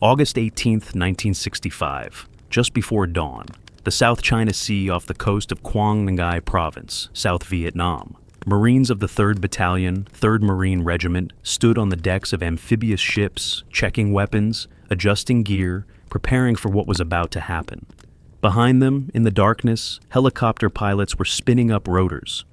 August 18, 1965, just before dawn, the South China Sea off the coast of Quang Ngai Province, South Vietnam. Marines of the 3rd Battalion, 3rd Marine Regiment stood on the decks of amphibious ships, checking weapons, adjusting gear, preparing for what was about to happen. Behind them, in the darkness, helicopter pilots were spinning up rotors.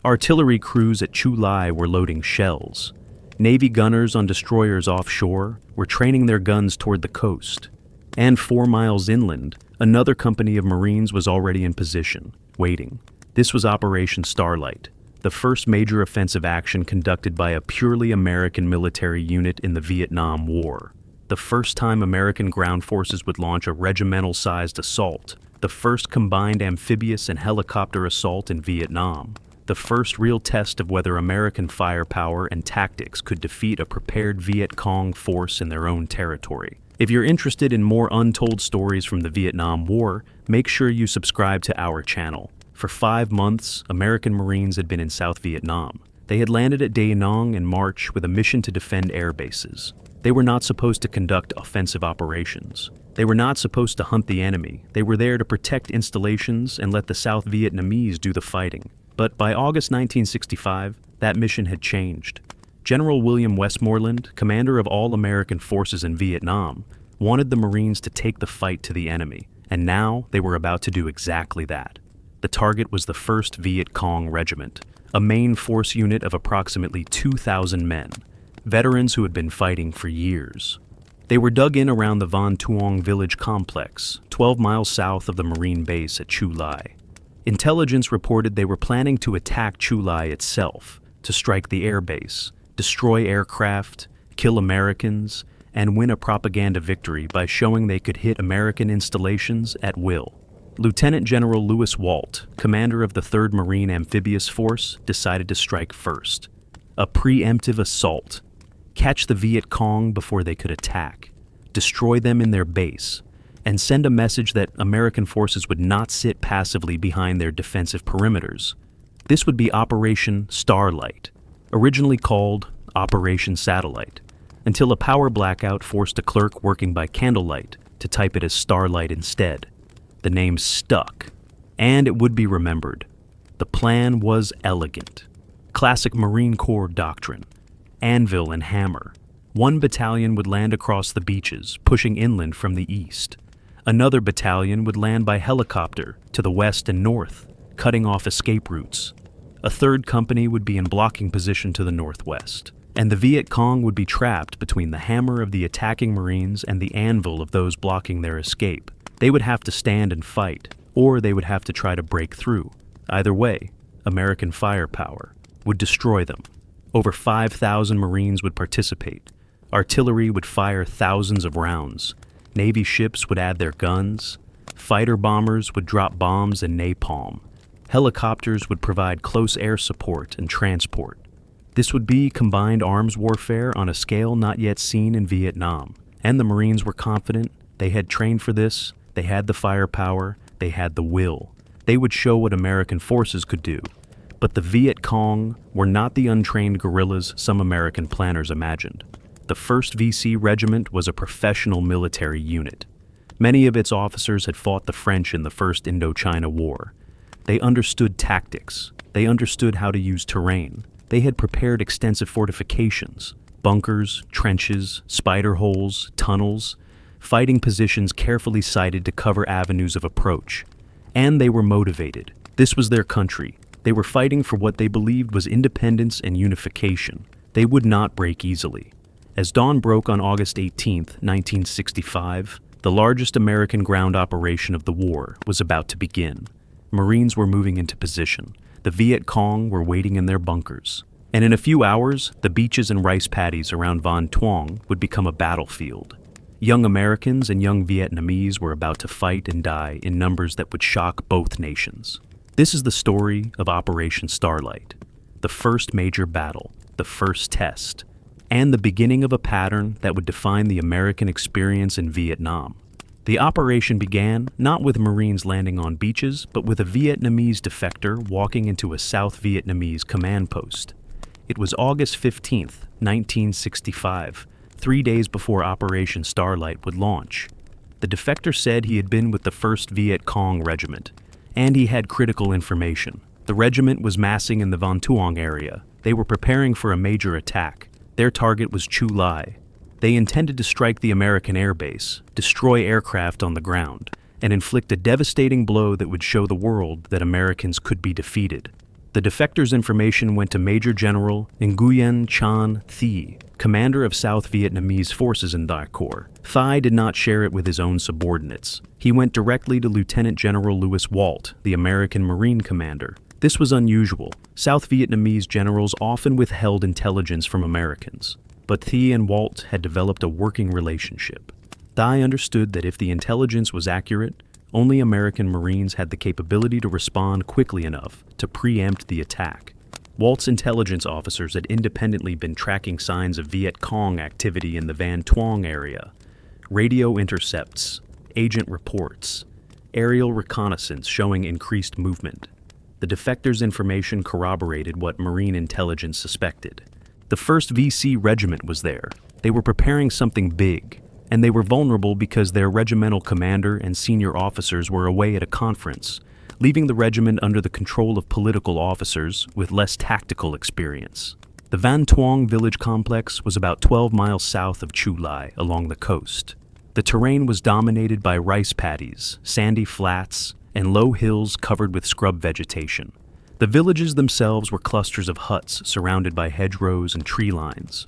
Artillery crews at Chu Lai were loading shells. Navy gunners on destroyers offshore were training their guns toward the coast. And 4 miles inland, another company of Marines was already in position, waiting. This was Operation Starlite, the first major offensive action conducted by a purely American military unit in the Vietnam War. The first time American ground forces would launch a regimental-sized assault, the first combined amphibious and helicopter assault in Vietnam, the first real test of whether American firepower and tactics could defeat a prepared Viet Cong force in their own territory. If you're interested in more untold stories from the Vietnam War, make sure you subscribe to our channel. For 5 months, American Marines had been in South Vietnam. They had landed at Da Nang in March with a mission to defend air bases. They were not supposed to conduct offensive operations. They were not supposed to hunt the enemy. They were there to protect installations and let the South Vietnamese do the fighting. But by August 1965, that mission had changed. General William Westmoreland, commander of all American forces in Vietnam, wanted the Marines to take the fight to the enemy, and now they were about to do exactly that. The target was the 1st Viet Cong Regiment, a main force unit of approximately 2,000 men, veterans who had been fighting for years. They were dug in around the Van Tuong village complex, 12 miles south of the Marine base at Chu Lai. Intelligence reported they were planning to attack Chu Lai itself, to strike the air base, destroy aircraft, kill Americans, and win a propaganda victory by showing they could hit American installations at will. Lieutenant General Lewis Walt, commander of the 3rd Marine Amphibious Force, decided to strike first. A preemptive assault. Catch the Viet Cong before they could attack, destroy them in their base, and send a message that American forces would not sit passively behind their defensive perimeters. This would be Operation Starlite, originally called Operation Satellite, until a power blackout forced a clerk working by candlelight to type it as Starlight instead. The name stuck, and it would be remembered. The plan was elegant. Classic Marine Corps doctrine. Anvil and hammer. 1 battalion would land across the beaches, pushing inland from the east. Another battalion would land by helicopter to the west and north, cutting off escape routes. A 3rd company would be in blocking position to the northwest, and the Viet Cong would be trapped between the hammer of the attacking Marines and the anvil of those blocking their escape. They would have to stand and fight, or they would have to try to break through. Either way, American firepower would destroy them. Over 5,000 Marines would participate. Artillery would fire thousands of rounds. Navy ships would add their guns. Fighter bombers would drop bombs and napalm. Helicopters would provide close air support and transport. This would be combined arms warfare on a scale not yet seen in Vietnam. And the Marines were confident. They had trained for this. They had the firepower. They had the will. They would show what American forces could do. But the Viet Cong were not the untrained guerrillas some American planners imagined. The 1st VC Regiment was a professional military unit. Many of its officers had fought the French in the First Indochina War. They understood tactics. They understood how to use terrain. They had prepared extensive fortifications, bunkers, trenches, spider holes, tunnels, fighting positions carefully sited to cover avenues of approach. And they were motivated. This was their country. They were fighting for what they believed was independence and unification. They would not break easily. As dawn broke on August 18, 1965, the largest American ground operation of the war was about to begin. Marines were moving into position. The Viet Cong were waiting in their bunkers. And in a few hours, the beaches and rice paddies around Van Tuong would become a battlefield. Young Americans and young Vietnamese were about to fight and die in numbers that would shock both nations. This is the story of Operation Starlite, the first major battle, the first test, and the beginning of a pattern that would define the American experience in Vietnam. The operation began not with Marines landing on beaches, but with a Vietnamese defector walking into a South Vietnamese command post. It was August 15, 1965, 3 days before Operation Starlite would launch. The defector said he had been with the 1st Viet Cong Regiment, and he had critical information. The regiment was massing in the Van Tuong area. They were preparing for a major attack. Their target was Chu Lai. They intended to strike the American airbase, destroy aircraft on the ground, and inflict a devastating blow that would show the world that Americans could be defeated. The defector's information went to Major General Nguyen Chan Thi, commander of South Vietnamese forces in Viet Cong. Thi did not share it with his own subordinates. He went directly to Lieutenant General Louis Walt, the American Marine commander. This was unusual. South Vietnamese generals often withheld intelligence from Americans, but Thi and Walt had developed a working relationship. Thi understood that if the intelligence was accurate, only American Marines had the capability to respond quickly enough to preempt the attack. Walt's intelligence officers had independently been tracking signs of Viet Cong activity in the Van Tuong area. Radio intercepts, agent reports, aerial reconnaissance showing increased movement. The defector's information corroborated what Marine intelligence suspected. The 1st VC Regiment was there. They were preparing something big, and they were vulnerable because their regimental commander and senior officers were away at a conference, leaving the regiment under the control of political officers with less tactical experience. The Van Tuong village complex was about 12 miles south of Chu Lai along the coast. The terrain was dominated by rice paddies, sandy flats, and low hills covered with scrub vegetation. The villages themselves were clusters of huts surrounded by hedgerows and tree lines.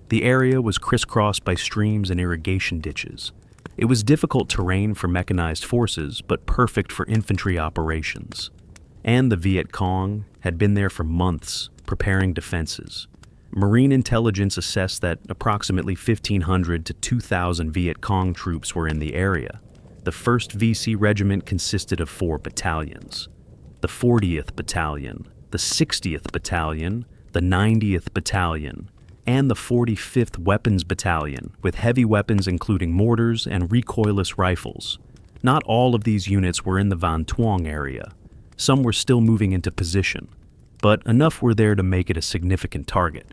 The area was crisscrossed by streams and irrigation ditches. It was difficult terrain for mechanized forces, but perfect for infantry operations. And the Viet Cong had been there for months, preparing defenses. Marine intelligence assessed that approximately 1,500 to 2,000 Viet Cong troops were in the area. The 1st VC Regiment consisted of 4 battalions. The 40th Battalion, the 60th Battalion, the 90th Battalion, and the 45th Weapons Battalion, with heavy weapons including mortars and recoilless rifles. Not all of these units were in the Van Tuong area. Some were still moving into position, but enough were there to make it a significant target.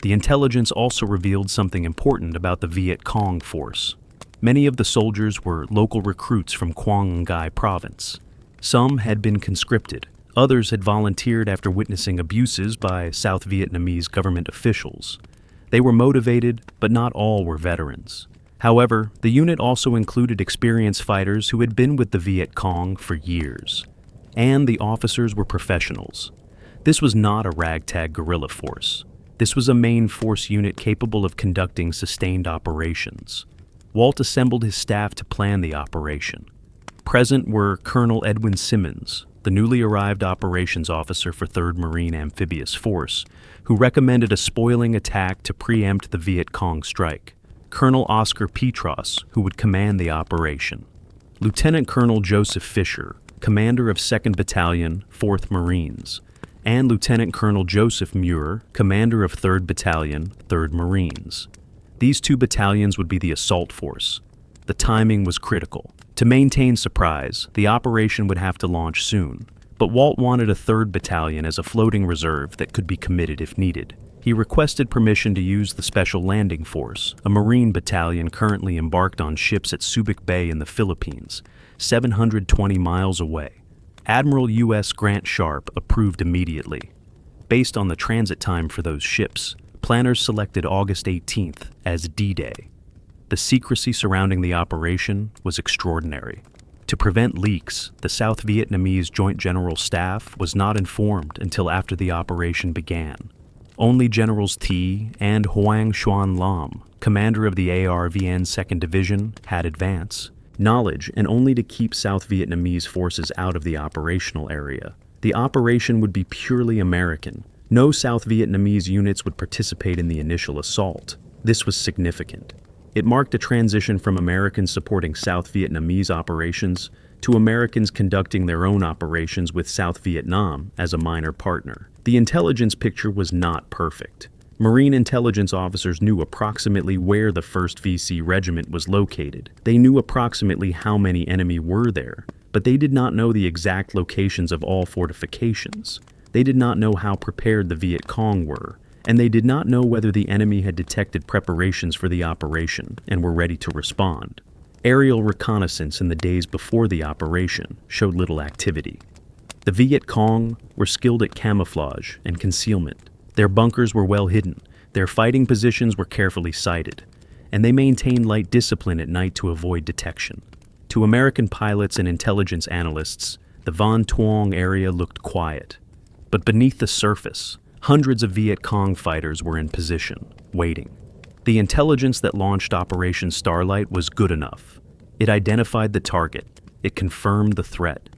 The intelligence also revealed something important about the Viet Cong force. Many of the soldiers were local recruits from Quang Ngai province. Some had been conscripted. Others had volunteered after witnessing abuses by South Vietnamese government officials. They were motivated, but not all were veterans. However, the unit also included experienced fighters who had been with the Viet Cong for years. And the officers were professionals. This was not a ragtag guerrilla force. This was a main force unit capable of conducting sustained operations. Walt assembled his staff to plan the operation. Present were Colonel Edwin Simmons, the newly arrived operations officer for 3rd Marine Amphibious Force, who recommended a spoiling attack to preempt the Viet Cong strike. Colonel Oscar Petros, who would command the operation. Lieutenant Colonel Joseph Fisher, commander of 2nd Battalion, 4th Marines, and Lieutenant Colonel Joseph Muir, commander of 3rd Battalion, 3rd Marines. These 2 battalions would be the assault force. The timing was critical. To maintain surprise, the operation would have to launch soon, but Walt wanted a 3rd Battalion as a floating reserve that could be committed if needed. He requested permission to use the Special Landing Force, a Marine battalion currently embarked on ships at Subic Bay in the Philippines, 720 miles away. Admiral U.S. Grant Sharp approved immediately. Based on the transit time for those ships, planners selected August 18th as D-Day. The secrecy surrounding the operation was extraordinary. To prevent leaks, the South Vietnamese Joint General Staff was not informed until after the operation began. Only Generals T and Hoang Xuan Lam, commander of the ARVN 2nd Division, had advance knowledge, and only to keep South Vietnamese forces out of the operational area. The operation would be purely American. No South Vietnamese units would participate in the initial assault. This was significant. It marked a transition from Americans supporting South Vietnamese operations to Americans conducting their own operations with South Vietnam as a minor partner. The intelligence picture was not perfect. Marine intelligence officers knew approximately where the 1st VC Regiment was located. They knew approximately how many enemy were there, but they did not know the exact locations of all fortifications. They did not know how prepared the Viet Cong were, and they did not know whether the enemy had detected preparations for the operation and were ready to respond. Aerial reconnaissance in the days before the operation showed little activity. The Viet Cong were skilled at camouflage and concealment. Their bunkers were well hidden, their fighting positions were carefully sighted, and they maintained light discipline at night to avoid detection. To American pilots and intelligence analysts, the Van Tuong area looked quiet. But beneath the surface, hundreds of Viet Cong fighters were in position, waiting. The intelligence that launched Operation Starlite was good enough. It identified the target. It confirmed the threat.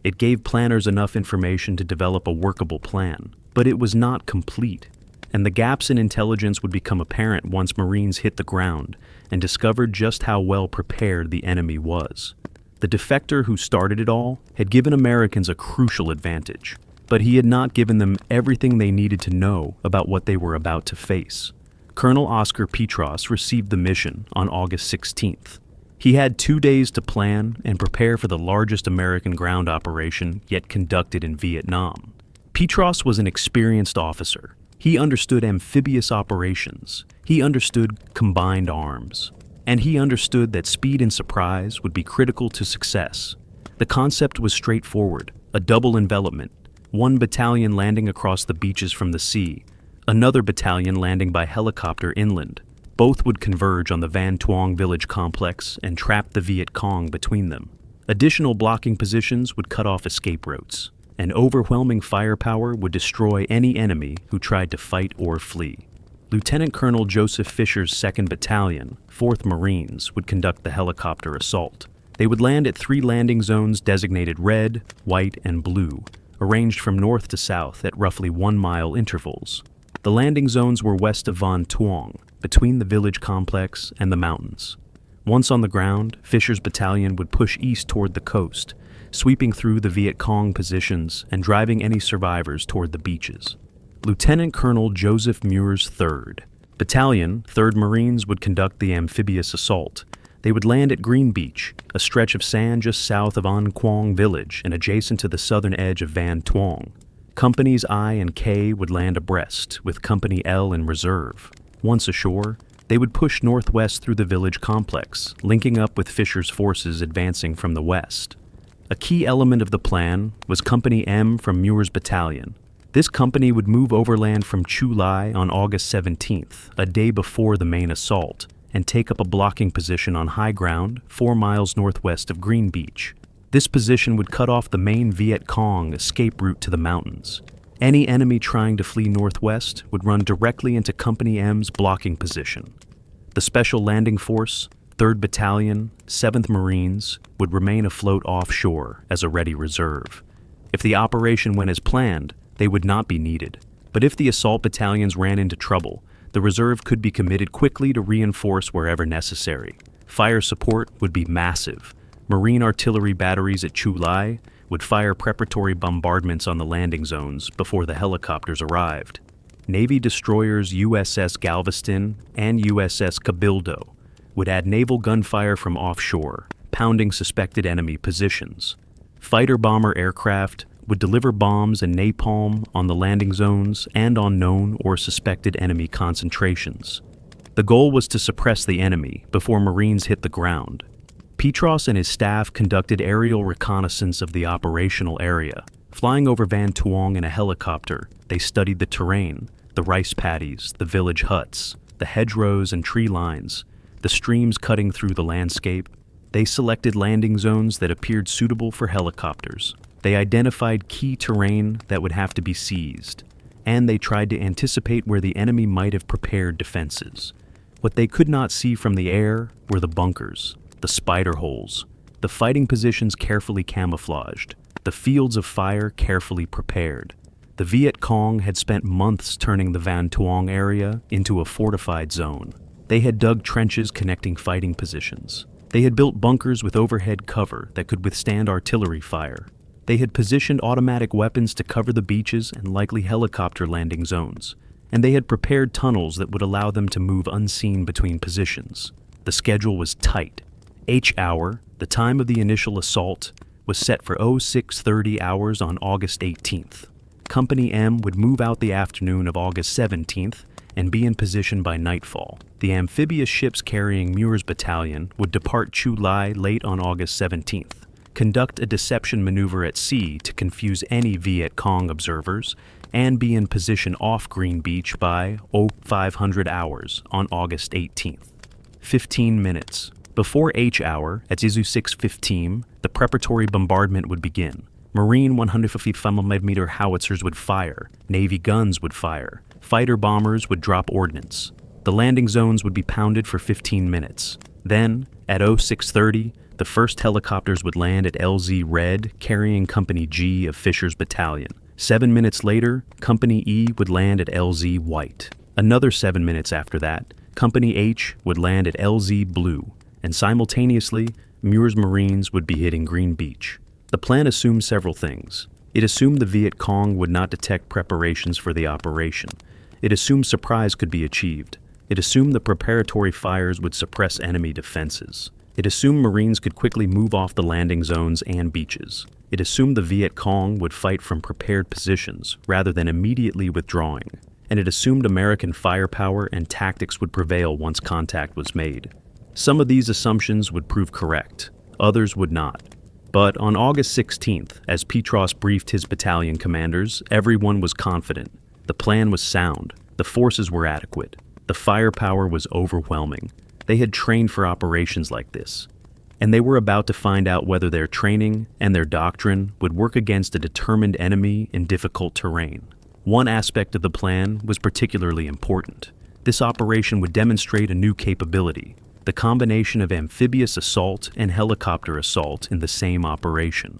It gave planners enough information to develop a workable plan, but it was not complete. And the gaps in intelligence would become apparent once Marines hit the ground and discovered just how well prepared the enemy was. The defector who started it all had given Americans a crucial advantage, but he had not given them everything they needed to know about what they were about to face. Colonel Oscar Petros received the mission on August 16th. He had 2 days to plan and prepare for the largest American ground operation yet conducted in Vietnam. Petros was an experienced officer. He understood amphibious operations. He understood combined arms. And he understood that speed and surprise would be critical to success. The concept was straightforward: a double envelopment, one battalion landing across the beaches from the sea, another battalion landing by helicopter inland. Both would converge on the Van Tuong village complex and trap the Viet Cong between them. Additional blocking positions would cut off escape routes, and overwhelming firepower would destroy any enemy who tried to fight or flee. Lieutenant Colonel Joseph Fisher's 2nd Battalion, 4th Marines, would conduct the helicopter assault. They would land at 3 landing zones designated red, white, and blue, arranged from north to south at roughly 1-mile intervals. The landing zones were west of Van Tuong, between the village complex and the mountains. Once on the ground, Fisher's battalion would push east toward the coast, sweeping through the Viet Cong positions and driving any survivors toward the beaches. Lieutenant Colonel Joseph Muir's 3rd Battalion, 3rd Marines, would conduct the amphibious assault. They would land at Green Beach, a stretch of sand just south of An Quang Village and adjacent to the southern edge of Van Tuong. Companies I and K would land abreast, with Company L in reserve. Once ashore, they would push northwest through the village complex, linking up with Fisher's forces advancing from the west. A key element of the plan was Company M from Muir's battalion. This company would move overland from Chu Lai on August 17th, a day before the main assault, and take up a blocking position on high ground 4 miles northwest of Green Beach. This position would cut off the main Viet Cong escape route to the mountains. Any enemy trying to flee northwest would run directly into Company M's blocking position. The Special Landing Force, 3rd Battalion, 7th Marines, would remain afloat offshore as a ready reserve. If the operation went as planned, they would not be needed. But if the assault battalions ran into trouble, the reserve could be committed quickly to reinforce wherever necessary. Fire support would be massive. Marine artillery batteries at Chu Lai would fire preparatory bombardments on the landing zones before the helicopters arrived. Navy destroyers USS Galveston and USS Cabildo would add naval gunfire from offshore, pounding suspected enemy positions. Fighter-bomber aircraft would deliver bombs and napalm on the landing zones and on known or suspected enemy concentrations. The goal was to suppress the enemy before Marines hit the ground. Petros and his staff conducted aerial reconnaissance of the operational area. Flying over Van Tuong in a helicopter, they studied the terrain, the rice paddies, the village huts, the hedgerows and tree lines, the streams cutting through the landscape. They selected landing zones that appeared suitable for helicopters. They identified key terrain that would have to be seized, and they tried to anticipate where the enemy might have prepared defenses. What they could not see from the air were the bunkers, the spider holes, the fighting positions carefully camouflaged, the fields of fire carefully prepared. The Viet Cong had spent months turning the Van Tuong area into a fortified zone. They had dug trenches connecting fighting positions. They had built bunkers with overhead cover that could withstand artillery fire. They had positioned automatic weapons to cover the beaches and likely helicopter landing zones, and they had prepared tunnels that would allow them to move unseen between positions. The schedule was tight. H hour, the time of the initial assault, was set for 0630 hours on August 18th. Company M would move out the afternoon of August 17th and be in position by nightfall. The amphibious ships carrying Muir's battalion would depart Chu Lai late on August 17th, conduct a deception maneuver at sea to confuse any Viet Cong observers, and be in position off Green Beach by 0500 hours on August 18th. 15 minutes. Before H hour, at 6:15, the preparatory bombardment would begin. Marine 150mm howitzers would fire, Navy guns would fire, fighter bombers would drop ordnance. The landing zones would be pounded for 15 minutes. Then, at 0630, the first helicopters would land at LZ Red, carrying Company G of Fisher's battalion. 7 minutes later, Company E would land at LZ White. Another 7 minutes after that, Company H would land at LZ Blue, and simultaneously, Muir's Marines would be hitting Green Beach. The plan assumed several things. It assumed the Viet Cong would not detect preparations for the operation. It assumed surprise could be achieved. It assumed the preparatory fires would suppress enemy defenses. It assumed Marines could quickly move off the landing zones and beaches. It assumed the Viet Cong would fight from prepared positions rather than immediately withdrawing. And it assumed American firepower and tactics would prevail once contact was made. Some of these assumptions would prove correct, others would not. But on August 16th, as Petros briefed his battalion commanders, everyone was confident. The plan was sound, the forces were adequate, the firepower was overwhelming. They had trained for operations like this, and they were about to find out whether their training and their doctrine would work against a determined enemy in difficult terrain. One aspect of the plan was particularly important. This operation would demonstrate a new capability, the combination of amphibious assault and helicopter assault in the same operation.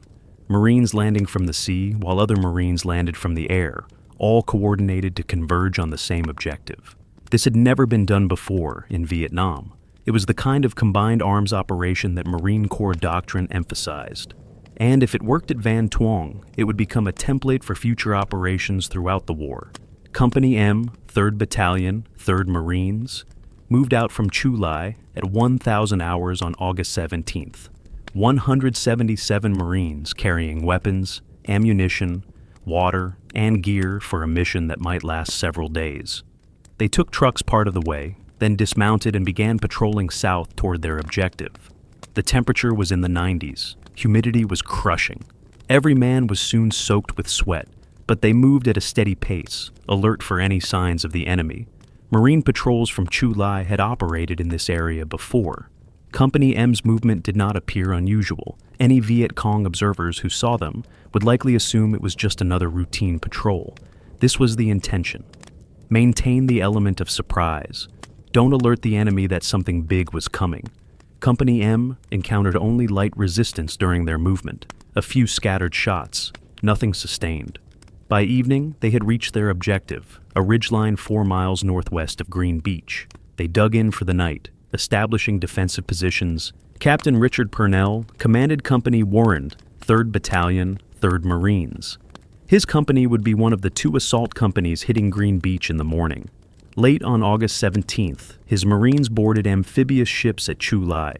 Marines landing from the sea while other Marines landed from the air, all coordinated to converge on the same objective. This had never been done before in Vietnam. It was the kind of combined arms operation that Marine Corps doctrine emphasized. And if it worked at Van Tuong, it would become a template for future operations throughout the war. Company M, 3rd Battalion, 3rd Marines, moved out from Chu Lai at 1,000 hours on August 17th. 177 Marines carrying weapons, ammunition, water, and gear for a mission that might last several days. They took trucks part of the way, then dismounted and began patrolling south toward their objective. The temperature was in the 90s. Humidity was crushing. Every man was soon soaked with sweat, but they moved at a steady pace, alert for any signs of the enemy. Marine patrols from Chu Lai had operated in this area before. Company M's movement did not appear unusual. Any Viet Cong observers who saw them would likely assume it was just another routine patrol. This was the intention. Maintain the element of surprise. Don't alert the enemy that something big was coming. Company M encountered only light resistance during their movement, a few scattered shots, nothing sustained. By evening, they had reached their objective, a ridgeline 4 miles northwest of Green Beach. They dug in for the night, establishing defensive positions. Captain Richard Purnell commanded Company Warren, 3rd Battalion, 3rd Marines. His company would be one of the 2 assault companies hitting Green Beach in the morning. Late on August 17th, his Marines boarded amphibious ships at Chu Lai.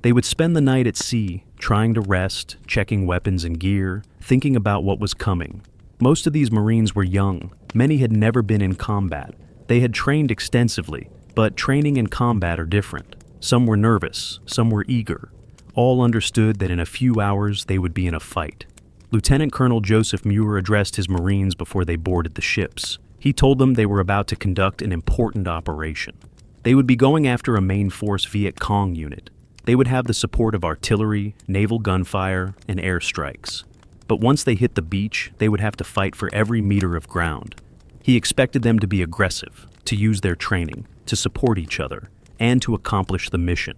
They would spend the night at sea, trying to rest, checking weapons and gear, thinking about what was coming. Most of these Marines were young. Many had never been in combat. They had trained extensively, but training and combat are different. Some were nervous, some were eager. All understood that in a few hours they would be in a fight. Lieutenant Colonel Joseph Muir addressed his Marines before they boarded the ships. He told them they were about to conduct an important operation. They would be going after a main force Viet Cong unit. They would have the support of artillery, naval gunfire, and airstrikes. But once they hit the beach, they would have to fight for every meter of ground. He expected them to be aggressive, to use their training, to support each other, and to accomplish the mission.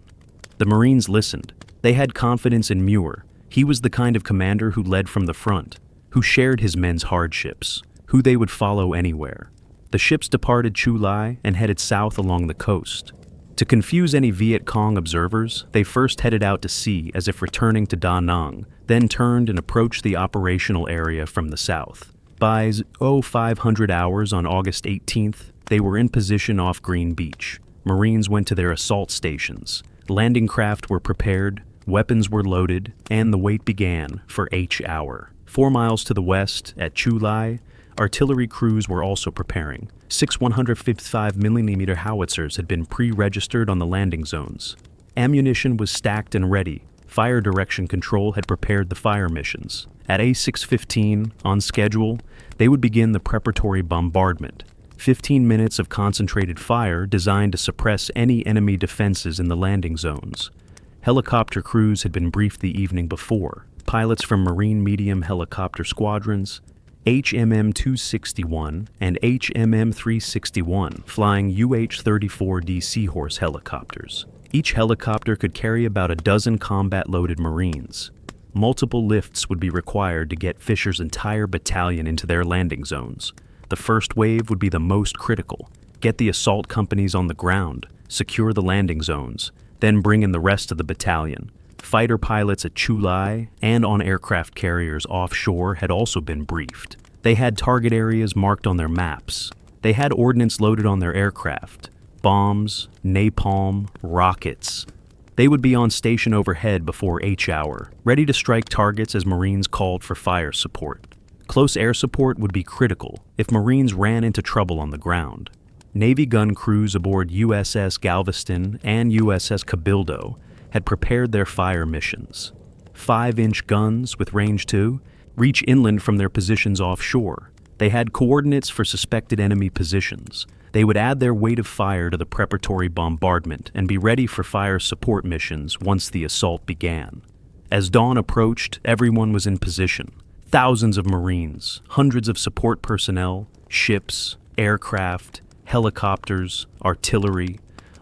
The Marines listened. They had confidence in Muir. He was the kind of commander who led from the front, who shared his men's hardships, who they would follow anywhere. The ships departed Chu Lai and headed south along the coast. To confuse any Viet Cong observers, they first headed out to sea as if returning to Da Nang, then turned and approached the operational area from the south. By 0500 hours on August 18th, they were in position off Green Beach. Marines went to their assault stations. Landing craft were prepared, weapons were loaded, and the wait began for H hour. 4 miles to the west, at Chu Lai, Artillery crews were also preparing. 6 155mm howitzers had been pre-registered on the landing zones. Ammunition was stacked and ready. Fire direction control had prepared the fire missions. At A6:15, on schedule, they would begin the preparatory bombardment. 15 minutes of concentrated fire designed to suppress any enemy defenses in the landing zones. Helicopter crews had been briefed the evening before. Pilots from Marine medium helicopter squadrons, HMM 261 and HMM 361, flying UH-34D Seahorse helicopters. Each helicopter could carry about a dozen combat-loaded Marines. Multiple lifts would be required to get Fisher's entire battalion into their landing zones. The first wave would be the most critical. Get the assault companies on the ground, secure the landing zones, then bring in the rest of the battalion. Fighter pilots at Chu Lai and on aircraft carriers offshore had also been briefed. They had target areas marked on their maps. They had ordnance loaded on their aircraft. Bombs, napalm, rockets. They would be on station overhead before H-hour, ready to strike targets as Marines called for fire support. Close air support would be critical if Marines ran into trouble on the ground. Navy gun crews aboard USS Galveston and USS Cabildo had prepared their fire missions. 5-inch guns with range 2 reach inland from their positions offshore. They had coordinates for suspected enemy positions. They would add their weight of fire to the preparatory bombardment and be ready for fire support missions once the assault began. As dawn approached, everyone was in position. Thousands of Marines, hundreds of support personnel, ships, aircraft, helicopters, artillery,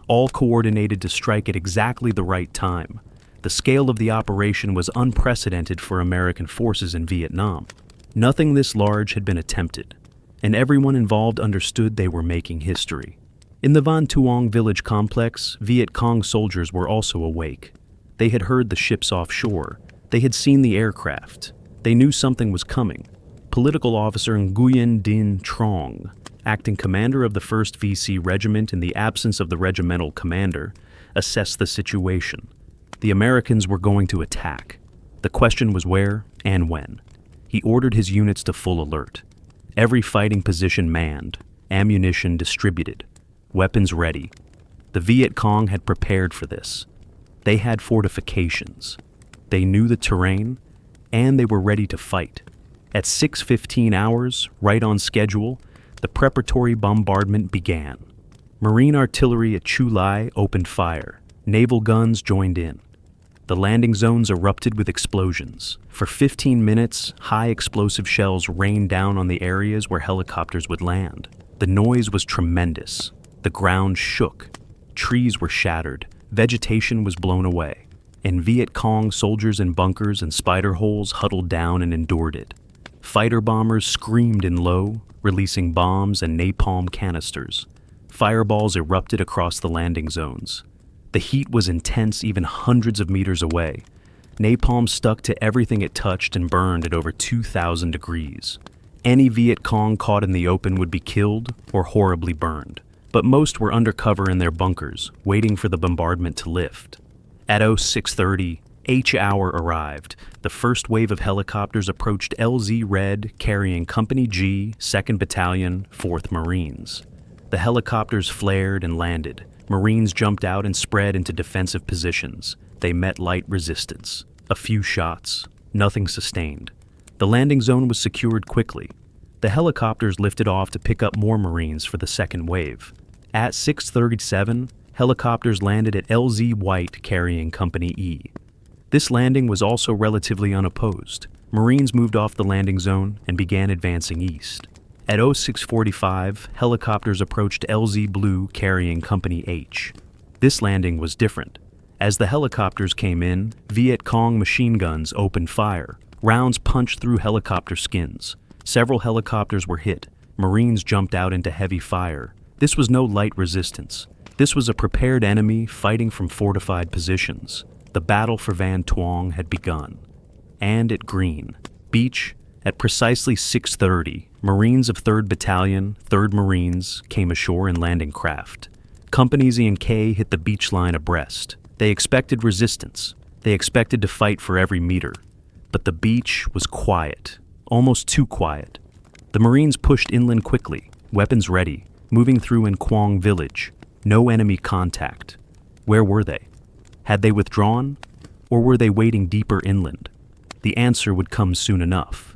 all coordinated to strike at exactly the right time. The scale of the operation was unprecedented for American forces in Vietnam. Nothing this large had been attempted, and everyone involved understood they were making history. In the Van Tuong village complex, Viet Cong soldiers were also awake. They had heard the ships offshore. They had seen the aircraft. They knew something was coming. Political officer Nguyen Dinh Trong, acting commander of the 1st VC Regiment in the absence of the regimental commander, assessed the situation. The Americans were going to attack. The question was where and when. He ordered his units to full alert. Every fighting position manned, ammunition distributed, weapons ready. The Viet Cong had prepared for this. They had fortifications. They knew the terrain, and they were ready to fight. At 6:15 hours, right on schedule, the preparatory bombardment began. Marine artillery at Chu Lai opened fire. Naval guns joined in. The landing zones erupted with explosions. For 15 minutes, high explosive shells rained down on the areas where helicopters would land. The noise was tremendous. The ground shook. Trees were shattered. Vegetation was blown away. And Viet Cong soldiers in bunkers and spider holes huddled down and endured it. Fighter bombers screamed in low, releasing bombs and napalm canisters. Fireballs erupted across the landing zones. The heat was intense even hundreds of meters away. Napalm stuck to everything it touched and burned at over 2,000 degrees. Any Viet Cong caught in the open would be killed or horribly burned, but most were undercover in their bunkers, waiting for the bombardment to lift. At 06:30, H-hour arrived. The first wave of helicopters approached LZ Red, carrying Company G, 2nd Battalion, 4th Marines. The helicopters flared and landed. Marines jumped out and spread into defensive positions. They met light resistance. A few shots. Nothing sustained. The landing zone was secured quickly. The helicopters lifted off to pick up more Marines for the second wave. At 6:37, helicopters landed at LZ White carrying Company E. This landing was also relatively unopposed. Marines moved off the landing zone and began advancing east. At 06:45, helicopters approached LZ Blue carrying Company H. This landing was different. As the helicopters came in, Viet Cong machine guns opened fire. Rounds punched through helicopter skins. Several helicopters were hit. Marines jumped out into heavy fire. This was no light resistance. This was a prepared enemy fighting from fortified positions. The battle for Van Tuong had begun. And at Green Beach, at precisely 6:30, Marines of 3rd Battalion, 3rd Marines, came ashore in landing craft. Companies E and K hit the beach line abreast. They expected resistance. They expected to fight for every meter. But the beach was quiet, almost too quiet. The Marines pushed inland quickly, weapons ready, moving through in Quang village. No enemy contact. Where were they? Had they withdrawn? Or were they waiting deeper inland? The answer would come soon enough.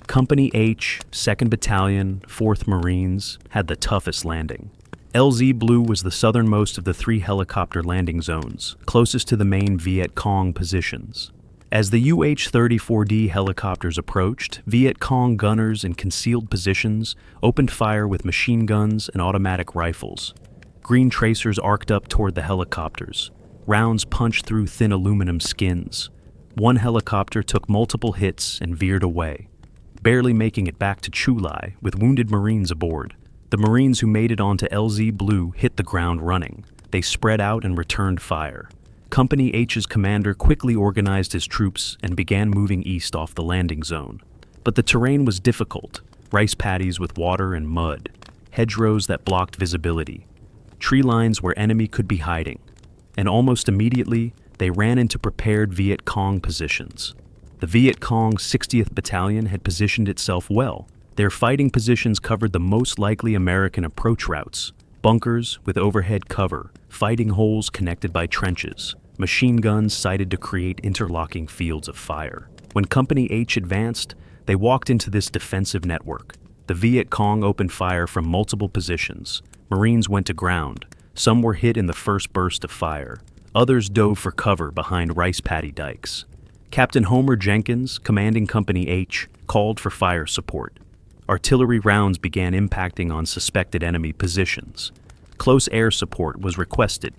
Company H, 2nd Battalion, 4th Marines, had the toughest landing. LZ Blue was the southernmost of the 3 helicopter landing zones, closest to the main Viet Cong positions. As the UH-34D helicopters approached, Viet Cong gunners in concealed positions opened fire with machine guns and automatic rifles. Green tracers arced up toward the helicopters. Rounds punched through thin aluminum skins. One helicopter took multiple hits and veered away, barely making it back to Chu Lai with wounded Marines aboard. The Marines who made it onto LZ Blue hit the ground running. They spread out and returned fire. Company H's commander quickly organized his troops and began moving east off the landing zone. But the terrain was difficult. Rice paddies with water and mud. Hedgerows that blocked visibility. Tree lines where enemy could be hiding. And almost immediately, they ran into prepared Viet Cong positions. The Viet Cong 60th Battalion had positioned itself well. Their fighting positions covered the most likely American approach routes. Bunkers with overhead cover, fighting holes connected by trenches, machine guns sighted to create interlocking fields of fire. When Company H advanced, they walked into this defensive network. The Viet Cong opened fire from multiple positions. Marines went to ground. Some were hit in the first burst of fire. Others dove for cover behind rice paddy dikes. Captain Homer Jenkins, commanding Company H, called for fire support. Artillery rounds began impacting on suspected enemy positions. Close air support was requested.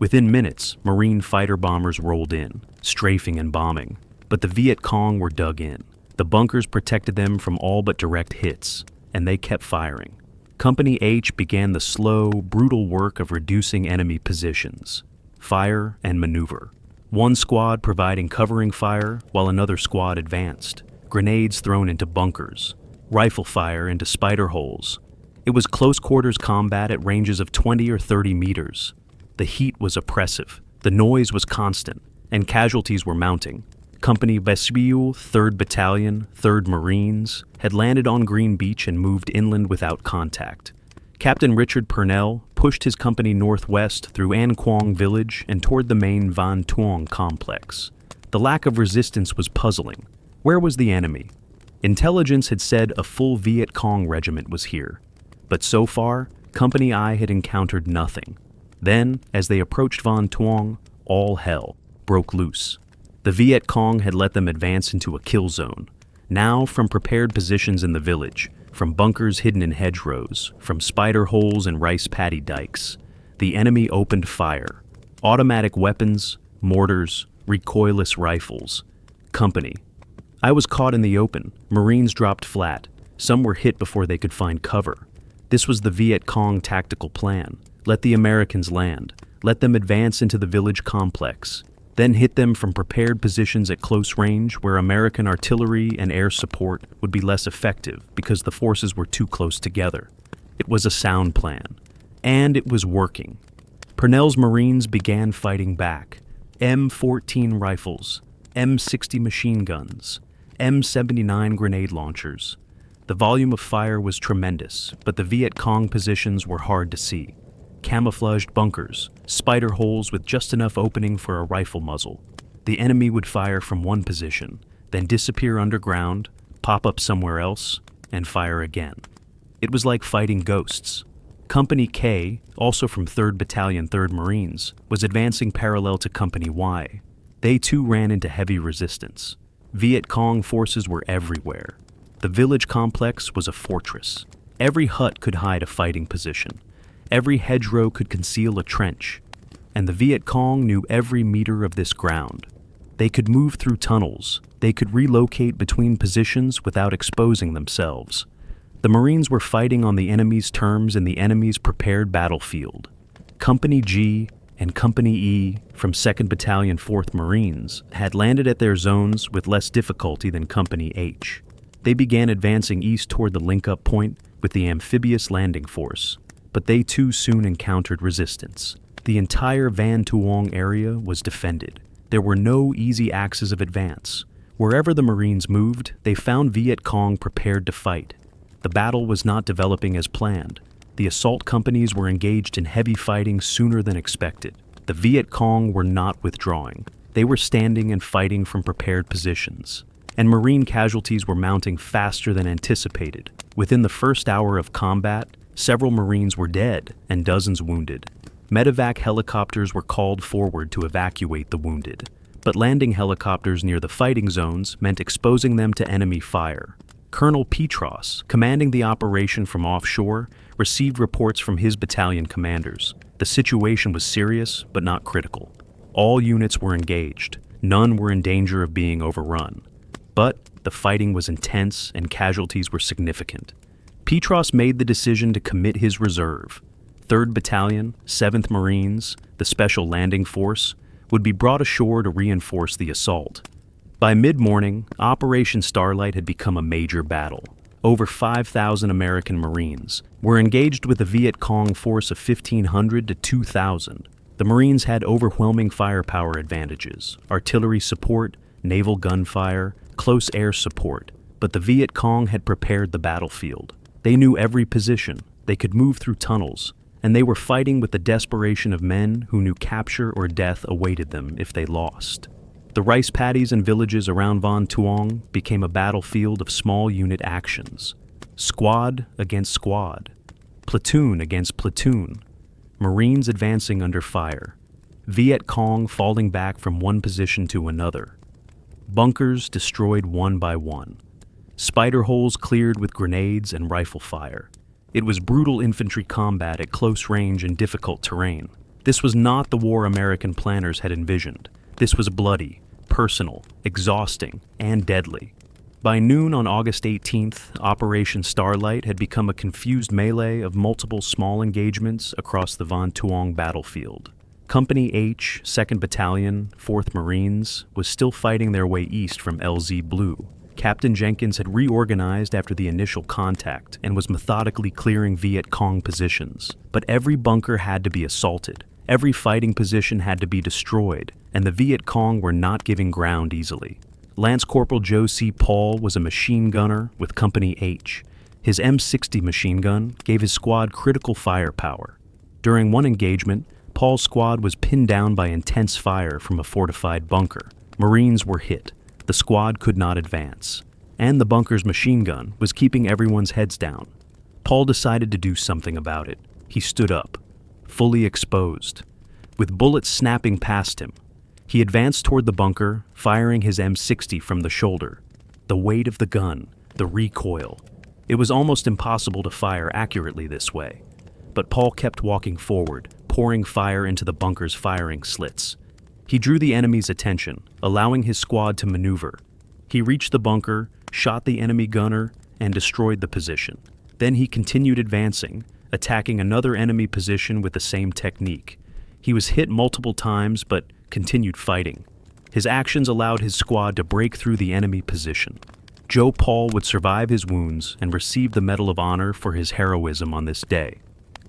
Within minutes, Marine fighter bombers rolled in, strafing and bombing. But the Viet Cong were dug in. The bunkers protected them from all but direct hits, and they kept firing. Company H began the slow, brutal work of reducing enemy positions. Fire and maneuver. One squad providing covering fire while another squad advanced. Grenades thrown into bunkers. Rifle fire into spider holes. It was close quarters combat at ranges of 20 or 30 meters. The heat was oppressive, the noise was constant, and casualties were mounting. Company LCpl 3rd Battalion, 3rd Marines, had landed on Green Beach and moved inland without contact. Captain Richard Purnell pushed his company northwest through An Quang village and toward the main Van Tuong complex. The lack of resistance was puzzling. Where was the enemy? Intelligence had said a full Viet Cong regiment was here. But so far, Company I had encountered nothing. Then, as they approached Van Tuong, all hell broke loose. The Viet Cong had let them advance into a kill zone. Now, from prepared positions in the village, from bunkers hidden in hedgerows, from spider holes and rice paddy dikes, the enemy opened fire. Automatic weapons, mortars, recoilless rifles. Company. I was caught in the open. Marines dropped flat. Some were hit before they could find cover. This was the Viet Cong tactical plan. Let the Americans land. Let them advance into the village complex. Then hit them from prepared positions at close range where American artillery and air support would be less effective because the forces were too close together. It was a sound plan. And it was working. Purnell's Marines began fighting back. M14 rifles, M60 machine guns, M79 grenade launchers. The volume of fire was tremendous, but the Viet Cong positions were hard to see. Camouflaged bunkers, spider holes with just enough opening for a rifle muzzle. The enemy would fire from one position, then disappear underground, pop up somewhere else, and fire again. It was like fighting ghosts. Company K, also from 3rd Battalion 3rd Marines, was advancing parallel to Company Y. They too ran into heavy resistance. Viet Cong forces were everywhere. The village complex was a fortress. Every hut could hide a fighting position. Every hedgerow could conceal a trench, and the Viet Cong knew every meter of this ground. They could move through tunnels. They could relocate between positions without exposing themselves. The Marines were fighting on the enemy's terms in the enemy's prepared battlefield. Company G and Company E from 2nd Battalion 4th Marines had landed at their zones with less difficulty than Company H. They began advancing east toward the link-up point with the amphibious landing force. But they too soon encountered resistance. The entire Van Tuong area was defended. There were no easy axes of advance. Wherever the Marines moved, they found Viet Cong prepared to fight. The battle was not developing as planned. The assault companies were engaged in heavy fighting sooner than expected. The Viet Cong were not withdrawing. They were standing and fighting from prepared positions. And Marine casualties were mounting faster than anticipated. Within the first hour of combat, several Marines were dead and dozens wounded. Medevac helicopters were called forward to evacuate the wounded. But landing helicopters near the fighting zones meant exposing them to enemy fire. Colonel Petros, commanding the operation from offshore, received reports from his battalion commanders. The situation was serious, but not critical. All units were engaged. None were in danger of being overrun. But the fighting was intense and casualties were significant. Petros made the decision to commit his reserve. 3rd Battalion, 7th Marines, the Special Landing Force, would be brought ashore to reinforce the assault. By mid-morning, Operation Starlite had become a major battle. Over 5,000 American Marines were engaged with a Viet Cong force of 1,500 to 2,000. The Marines had overwhelming firepower advantages, artillery support, naval gunfire, close air support, but the Viet Cong had prepared the battlefield. They knew every position, they could move through tunnels, and they were fighting with the desperation of men who knew capture or death awaited them if they lost. The rice paddies and villages around Van Tuong became a battlefield of small unit actions. Squad against squad, platoon against platoon, Marines advancing under fire, Viet Cong falling back from one position to another, bunkers destroyed one by one, spider holes cleared with grenades and rifle fire. It was brutal infantry combat at close range and difficult terrain. This was not the war American planners had envisioned. This was bloody, personal, exhausting, and deadly. By noon on August 18th, Operation Starlite had become a confused melee of multiple small engagements across the Van Tuong battlefield. Company H, 2nd Battalion, 4th Marines, was still fighting their way east from LCpl. Captain Jenkins had reorganized after the initial contact and was methodically clearing Viet Cong positions. But every bunker had to be assaulted. Every fighting position had to be destroyed, and the Viet Cong were not giving ground easily. Lance Corporal Joe Paul was a machine gunner with Company H. His M60 machine gun gave his squad critical firepower. During one engagement, Paul's squad was pinned down by intense fire from a fortified bunker. Marines were hit. The squad could not advance, and the bunker's machine gun was keeping everyone's heads down. Paul decided to do something about it. He stood up, fully exposed, with bullets snapping past him. He advanced toward the bunker, firing his M60 from the shoulder. The weight of the gun, the recoil. It was almost impossible to fire accurately this way. But Paul kept walking forward, pouring fire into the bunker's firing slits. He drew the enemy's attention, allowing his squad to maneuver. He reached the bunker, shot the enemy gunner, and destroyed the position. Then he continued advancing, attacking another enemy position with the same technique. He was hit multiple times, but continued fighting. His actions allowed his squad to break through the enemy position. Joe Paul would survive his wounds and receive the Medal of Honor for his heroism on this day.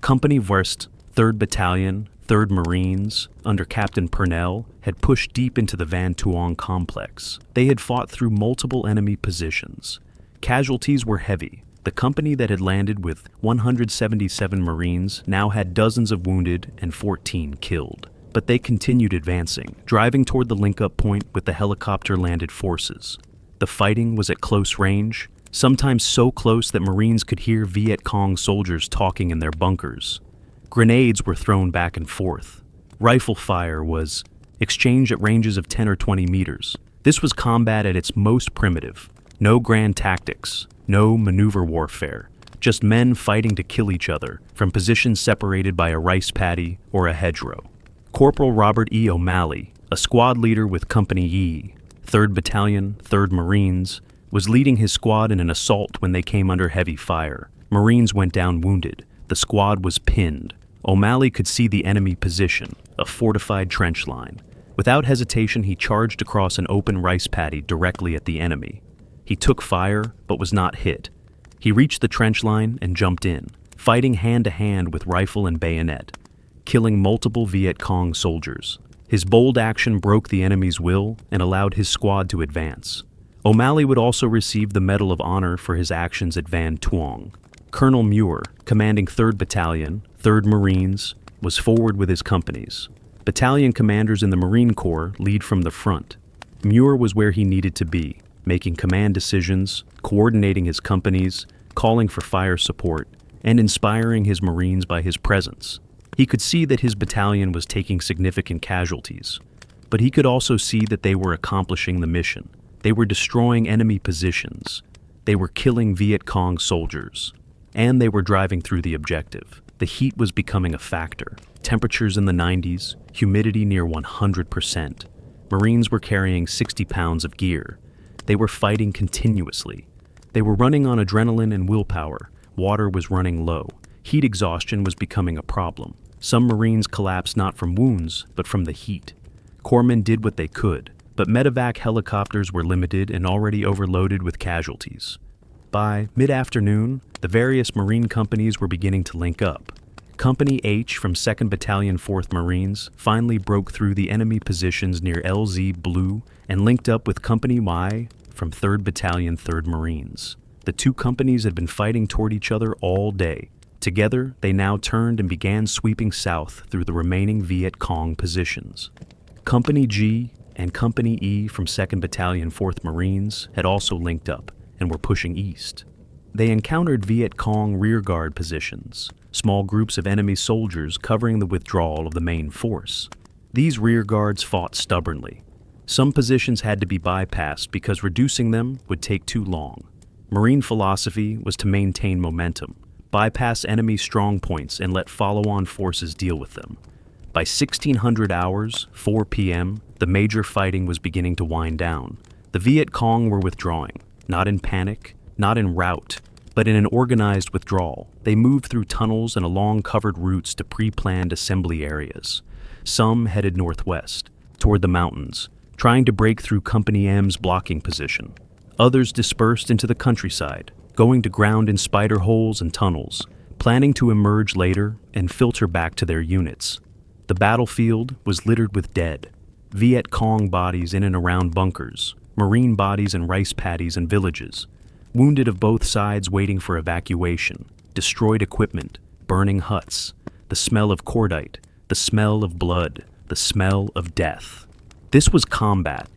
Company West, 3rd Battalion, 3rd Marines, under Captain Purnell, had pushed deep into the Van Tuong complex. They had fought through multiple enemy positions. Casualties were heavy. The company that had landed with 177 Marines now had dozens of wounded and 14 killed. But they continued advancing, driving toward the link-up point with the helicopter-landed forces. The fighting was at close range, sometimes so close that Marines could hear Viet Cong soldiers talking in their bunkers. Grenades were thrown back and forth. Rifle fire was exchanged at ranges of 10 or 20 meters. This was combat at its most primitive. No grand tactics, no maneuver warfare, just men fighting to kill each other from positions separated by a rice paddy or a hedgerow. Cpl Robert O'Malley, a squad leader with Company E, 3rd Battalion, 3rd Marines, was leading his squad in an assault when they came under heavy fire. Marines went down wounded. The squad was pinned. O'Malley could see the enemy position, a fortified trench line. Without hesitation, he charged across an open rice paddy directly at the enemy. He took fire, but was not hit. He reached the trench line and jumped in, fighting hand-to-hand with rifle and bayonet, killing multiple Viet Cong soldiers. His bold action broke the enemy's will and allowed his squad to advance. O'Malley would also receive the Medal of Honor for his actions at Van Tuong. Colonel Muir, commanding 3rd Battalion, 3rd Marines, was forward with his companies. Battalion commanders in the Marine Corps lead from the front. Muir was where he needed to be, making command decisions, coordinating his companies, calling for fire support, and inspiring his Marines by his presence. He could see that his battalion was taking significant casualties, but he could also see that they were accomplishing the mission. They were destroying enemy positions. They were killing Viet Cong soldiers. And they were driving through the objective. The heat was becoming a factor. Temperatures in the 90s, humidity near 100%. Marines were carrying 60 pounds of gear. They were fighting continuously. They were running on adrenaline and willpower. Water was running low. Heat exhaustion was becoming a problem. Some Marines collapsed not from wounds, but from the heat. Corpsmen did what they could, but medevac helicopters were limited and already overloaded with casualties. By mid-afternoon, the various Marine companies were beginning to link up. Company H from 2nd Battalion 4th Marines finally broke through the enemy positions near LZ Blue and linked up with Company Y from 3rd Battalion 3rd Marines. The two companies had been fighting toward each other all day. Together, they now turned and began sweeping south through the remaining Viet Cong positions. Company G and Company E from 2nd Battalion 4th Marines had also linked up and were pushing east. They encountered Viet Cong rearguard positions, small groups of enemy soldiers covering the withdrawal of the main force. These rearguards fought stubbornly. Some positions had to be bypassed because reducing them would take too long. Marine philosophy was to maintain momentum, bypass enemy strong points and let follow-on forces deal with them. By 1600 hours, 4 p.m., the major fighting was beginning to wind down. The Viet Cong were withdrawing, not in panic, not in rout, but in an organized withdrawal. They moved through tunnels and along covered routes to pre-planned assembly areas. Some headed northwest, toward the mountains, trying to break through Company M's blocking position. Others dispersed into the countryside, going to ground in spider holes and tunnels, planning to emerge later and filter back to their units. The battlefield was littered with dead. Viet Cong bodies in and around bunkers, Marine bodies in rice paddies and villages, wounded of both sides waiting for evacuation, destroyed equipment, burning huts, the smell of cordite, the smell of blood, the smell of death. This was combat.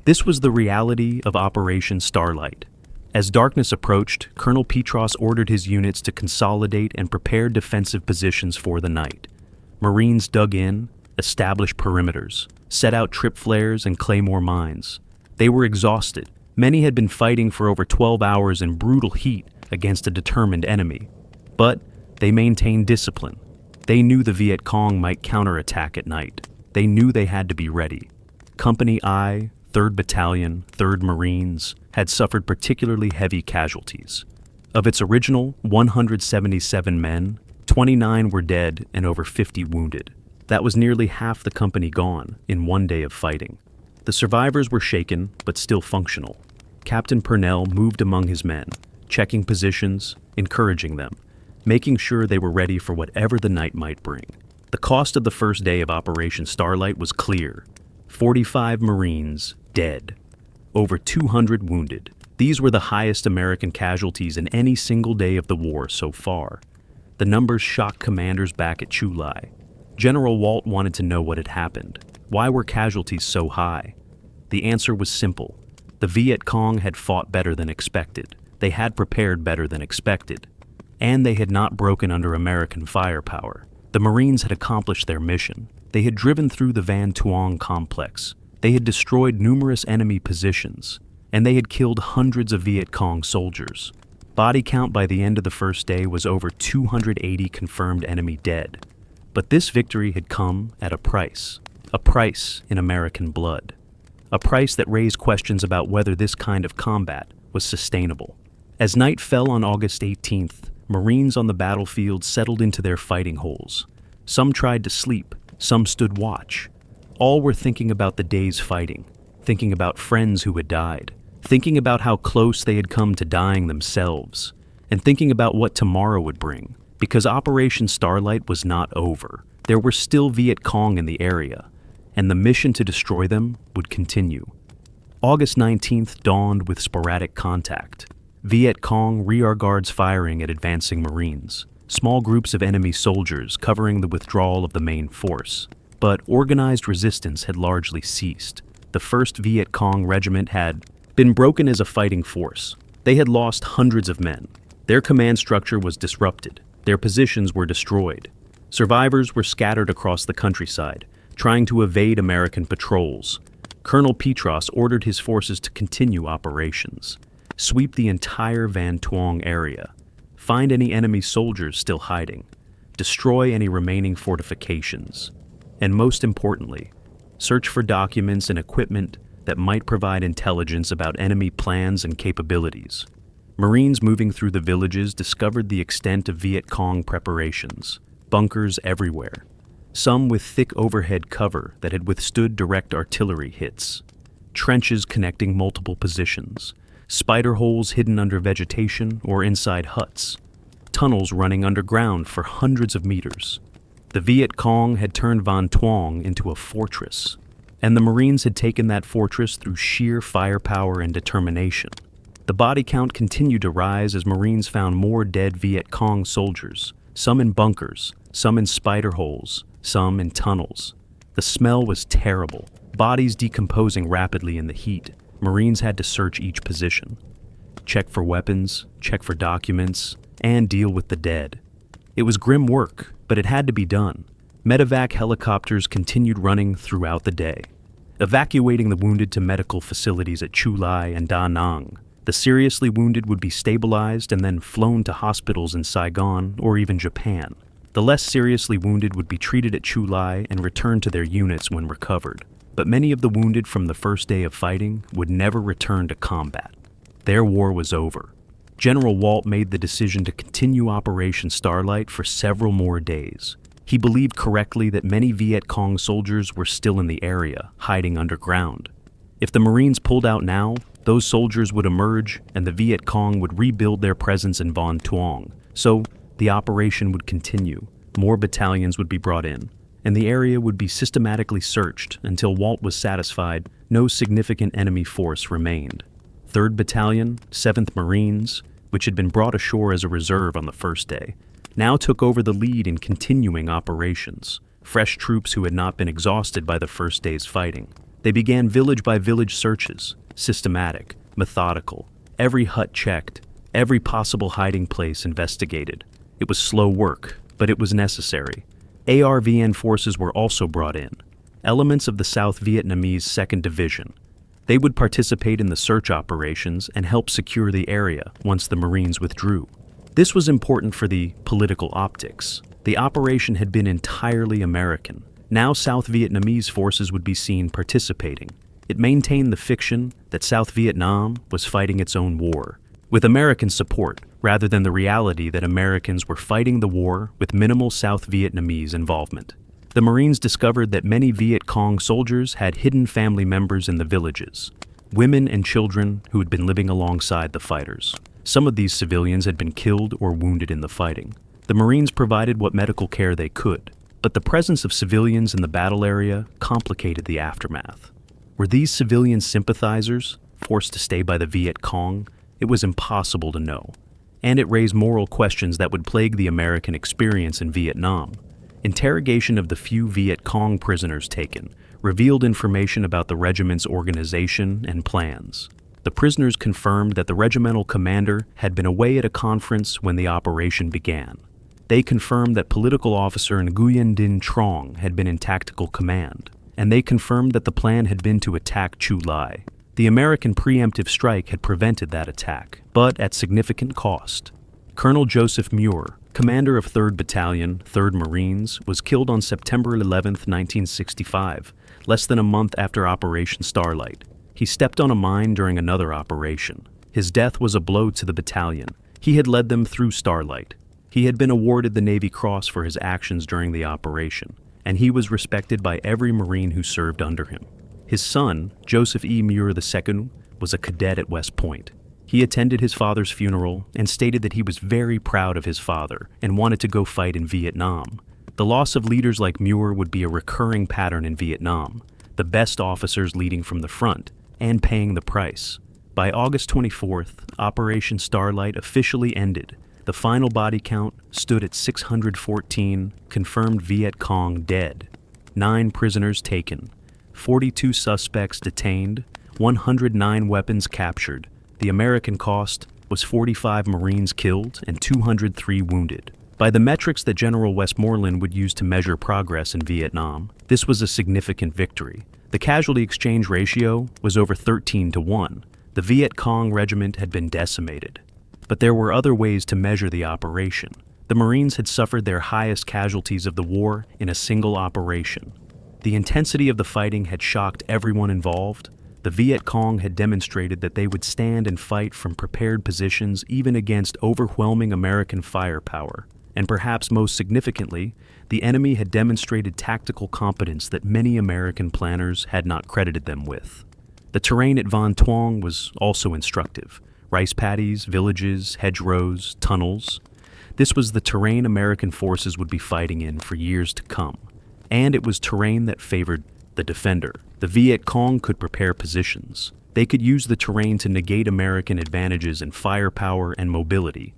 This was the reality of Operation Starlite. As darkness approached, Colonel Petros ordered his units to consolidate and prepare defensive positions for the night. Marines dug in, established perimeters, set out trip flares and claymore mines. They were exhausted. Many had been fighting for over 12 hours in brutal heat against a determined enemy. But they maintained discipline. They knew the Viet Cong might counterattack at night. They knew they had to be ready. Company I, 3rd Battalion, 3rd Marines, had suffered particularly heavy casualties. Of its original 177 men, 29 were dead and over 50 wounded. That was nearly half the company gone in one day of fighting. The survivors were shaken, but still functional. Captain Purnell moved among his men, checking positions, encouraging them, making sure they were ready for whatever the night might bring. The cost of the first day of Operation Starlite was clear. 45 Marines dead. Over 200 wounded. These were the highest American casualties in any single day of the war so far. The numbers shocked commanders back at Chu Lai. General Walt wanted to know what had happened. Why were casualties so high? The answer was simple. The Viet Cong had fought better than expected. They had prepared better than expected. And they had not broken under American firepower. The Marines had accomplished their mission. They had driven through the Van Tuong complex. They had destroyed numerous enemy positions. And they had killed hundreds of Viet Cong soldiers. Body count by the end of the first day was over 280 confirmed enemy dead. But this victory had come at a price in American blood. A price that raised questions about whether this kind of combat was sustainable. As night fell on August 18th, Marines on the battlefield settled into their fighting holes. Some tried to sleep, some stood watch. All were thinking about the day's fighting, thinking about friends who had died, thinking about how close they had come to dying themselves, and thinking about what tomorrow would bring, because Operation Starlite was not over. There were still Viet Cong in the area, and the mission to destroy them would continue. August 19th dawned with sporadic contact. Viet Cong rear guards firing at advancing Marines, small groups of enemy soldiers covering the withdrawal of the main force. But organized resistance had largely ceased. The 1st Viet Cong Regiment had been broken as a fighting force. They had lost hundreds of men. Their command structure was disrupted. Their positions were destroyed. Survivors were scattered across the countryside, trying to evade American patrols. Colonel Petros ordered his forces to continue operations. Sweep the entire Van Tuong area. Find any enemy soldiers still hiding. Destroy any remaining fortifications. And most importantly, search for documents and equipment that might provide intelligence about enemy plans and capabilities. Marines moving through the villages discovered the extent of Viet Cong preparations, bunkers everywhere, some with thick overhead cover that had withstood direct artillery hits, trenches connecting multiple positions, spider holes hidden under vegetation or inside huts, tunnels running underground for hundreds of meters. The Viet Cong had turned Van Tuong into a fortress, and the Marines had taken that fortress through sheer firepower and determination. The body count continued to rise as Marines found more dead Viet Cong soldiers, some in bunkers, some in spider holes, some in tunnels. The smell was terrible, bodies decomposing rapidly in the heat. Marines had to search each position, check for weapons, check for documents, and deal with the dead. It was grim work, but it had to be done. Medevac helicopters continued running throughout the day, evacuating the wounded to medical facilities at Chu Lai and Da Nang. The seriously wounded would be stabilized and then flown to hospitals in Saigon or even Japan. The less seriously wounded would be treated at Chu Lai and returned to their units when recovered. But many of the wounded from the first day of fighting would never return to combat. Their war was over. General Walt made the decision to continue Operation Starlite for several more days. He believed correctly that many Viet Cong soldiers were still in the area, hiding underground. If the Marines pulled out now, those soldiers would emerge and the Viet Cong would rebuild their presence in Van Tuong. So the operation would continue. More battalions would be brought in, and the area would be systematically searched until Walt was satisfied no significant enemy force remained. 3rd Battalion, 7th Marines, which had been brought ashore as a reserve on the first day, now took over the lead in continuing operations. Fresh troops who had not been exhausted by the first day's fighting. They began village-by-village searches, systematic, methodical, every hut checked, every possible hiding place investigated. It was slow work, but it was necessary. ARVN forces were also brought in, elements of the South Vietnamese 2nd Division. They would participate in the search operations and help secure the area once the Marines withdrew. This was important for the political optics. The operation had been entirely American. Now South Vietnamese forces would be seen participating. It maintained the fiction that South Vietnam was fighting its own war, with American support, rather than the reality that Americans were fighting the war with minimal South Vietnamese involvement. The Marines discovered that many Viet Cong soldiers had hidden family members in the villages, women and children who had been living alongside the fighters. Some of these civilians had been killed or wounded in the fighting. The Marines provided what medical care they could, but the presence of civilians in the battle area complicated the aftermath. Were these civilian sympathizers forced to stay by the Viet Cong? It was impossible to know, and it raised moral questions that would plague the American experience in Vietnam. Interrogation of the few Viet Cong prisoners taken revealed information about the regiment's organization and plans. The prisoners confirmed that the regimental commander had been away at a conference when the operation began. They confirmed that political officer Nguyen Din Trong had been in tactical command, and they confirmed that the plan had been to attack Chu Lai. The American preemptive strike had prevented that attack, but at significant cost. Colonel Joseph Muir, commander of 3rd Battalion, 3rd Marines, was killed on September 11, 1965, less than a month after Operation Starlite. He stepped on a mine during another operation. His death was a blow to the battalion. He had led them through Starlite. He had been awarded the Navy Cross for his actions during the operation, and he was respected by every Marine who served under him. His son, Joseph E. Muir II, was a cadet at West Point. He attended his father's funeral and stated that he was very proud of his father and wanted to go fight in Vietnam. The loss of leaders like Muir would be a recurring pattern in Vietnam. The best officers leading from the front and paying the price. By August 24th, Operation Starlite officially ended. The final body count stood at 614 confirmed Viet Cong dead, 9 prisoners taken, 42 suspects detained, 109 weapons captured. The American cost was 45 Marines killed and 203 wounded. By the metrics that General Westmoreland would use to measure progress in Vietnam, this was a significant victory. The casualty exchange ratio was over 13-1. The Viet Cong regiment had been decimated. But there were other ways to measure the operation. The Marines had suffered their highest casualties of the war in a single operation. The intensity of the fighting had shocked everyone involved. The Viet Cong had demonstrated that they would stand and fight from prepared positions even against overwhelming American firepower. And perhaps most significantly, the enemy had demonstrated tactical competence that many American planners had not credited them with. The terrain at Van Tuong was also instructive. Rice paddies, villages, hedgerows, tunnels. This was the terrain American forces would be fighting in for years to come. And it was terrain that favored the defender. The Viet Cong could prepare positions. They could use the terrain to negate American advantages in firepower and mobility,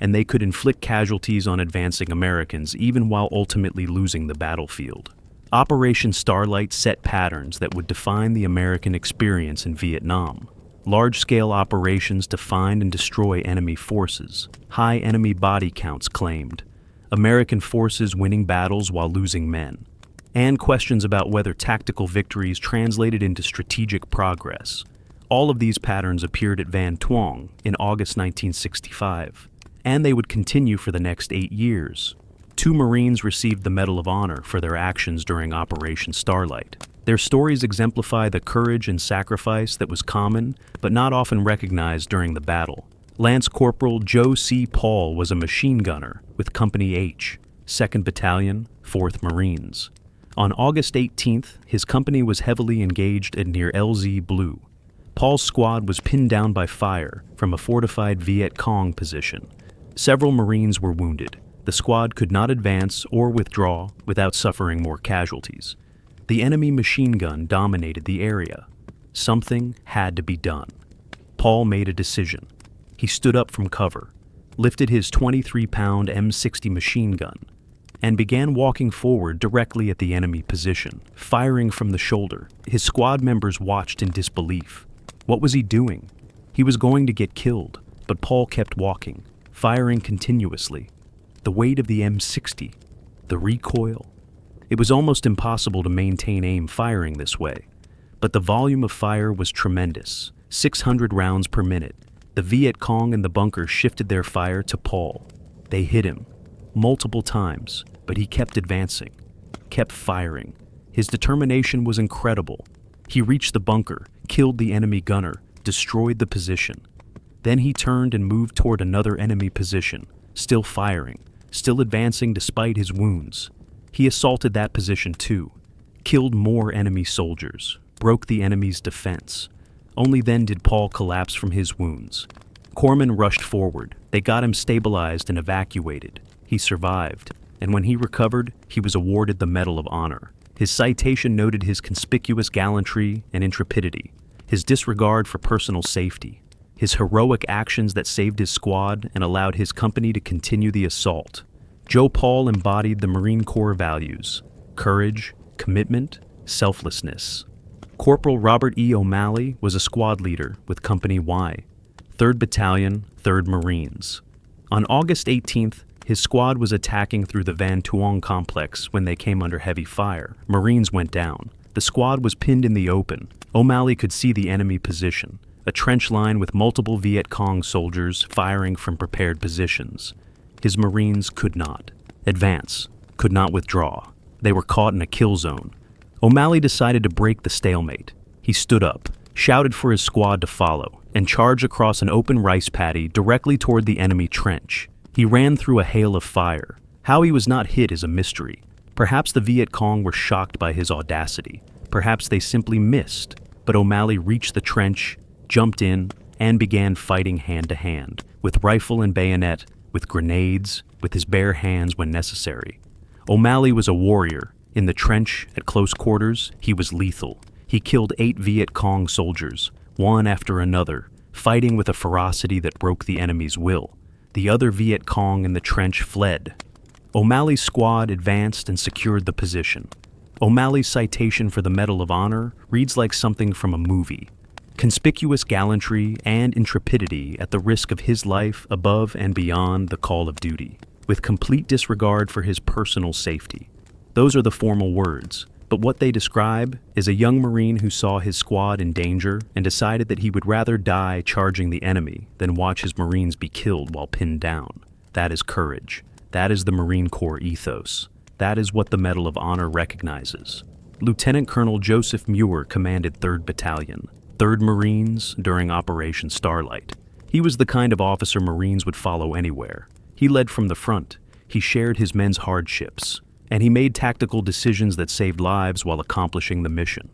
and they could inflict casualties on advancing Americans even while ultimately losing the battlefield. Operation Starlite set patterns that would define the American experience in Vietnam. Large-scale operations to find and destroy enemy forces. High enemy body counts claimed. American forces winning battles while losing men. And questions about whether tactical victories translated into strategic progress. All of these patterns appeared at Van Tuong in August 1965, and they would continue for the next 8 years. 2 Marines received the Medal of Honor for their actions during Operation Starlite. Their stories exemplify the courage and sacrifice that was common but not often recognized during the battle. Lance Corporal Joe C. Paul was a machine gunner with Company H, 2nd Battalion, 4th Marines. On August 18th, his company was heavily engaged near LCpl. Paul's squad was pinned down by fire from a fortified Viet Cong position. Several Marines were wounded. The squad could not advance or withdraw without suffering more casualties. The enemy machine gun dominated the area. Something had to be done. Paul made a decision. He stood up from cover, lifted his 23-pound M60 machine gun, and began walking forward directly at the enemy position, firing from the shoulder. His squad members watched in disbelief. What was he doing? He was going to get killed, but Paul kept walking, firing continuously. The weight of the M60, the recoil. It was almost impossible to maintain aim firing this way, but the volume of fire was tremendous, 600 rounds per minute. The Viet Cong in the bunker shifted their fire to Paul. They hit him multiple times, but he kept advancing, kept firing. His determination was incredible. He reached the bunker, killed the enemy gunner, destroyed the position. Then he turned and moved toward another enemy position, still firing, still advancing despite his wounds. He assaulted that position too, killed more enemy soldiers, broke the enemy's defense. Only then did Paul collapse from his wounds. Corpsmen rushed forward. They got him stabilized and evacuated. He survived, and when he recovered, he was awarded the Medal of Honor. His citation noted his conspicuous gallantry and intrepidity, his disregard for personal safety, his heroic actions that saved his squad and allowed his company to continue the assault. Joe Paul embodied the Marine Corps values: courage, commitment, selflessness. Corporal Robert E. O'Malley was a squad leader with Company Y, 3rd Battalion, 3rd Marines. On August 18th, his squad was attacking through the Van Tuong complex when they came under heavy fire. Marines went down. The squad was pinned in the open. O'Malley could see the enemy position, a trench line with multiple Viet Cong soldiers firing from prepared positions. His Marines could not advance, could not withdraw. They were caught in a kill zone. O'Malley decided to break the stalemate. He stood up, shouted for his squad to follow, and charged across an open rice paddy directly toward the enemy trench. He ran through a hail of fire. How he was not hit is a mystery. Perhaps the Viet Cong were shocked by his audacity. Perhaps they simply missed. But O'Malley reached the trench, jumped in, and began fighting hand-to-hand, with rifle and bayonet, with grenades, with his bare hands when necessary. O'Malley was a warrior. In the trench, at close quarters, he was lethal. He killed 8 Viet Cong soldiers, one after another, fighting with a ferocity that broke the enemy's will. The other Viet Cong in the trench fled. O'Malley's squad advanced and secured the position. O'Malley's citation for the Medal of Honor reads like something from a movie. Conspicuous gallantry and intrepidity at the risk of his life above and beyond the call of duty, with complete disregard for his personal safety. Those are the formal words, but what they describe is a young Marine who saw his squad in danger and decided that he would rather die charging the enemy than watch his Marines be killed while pinned down. That is courage. That is the Marine Corps ethos. That is what the Medal of Honor recognizes. Lieutenant Colonel Joseph Muir commanded 3rd Battalion, 3rd Marines during Operation Starlite. He was the kind of officer Marines would follow anywhere. He led from the front. He shared his men's hardships. And he made tactical decisions that saved lives while accomplishing the mission.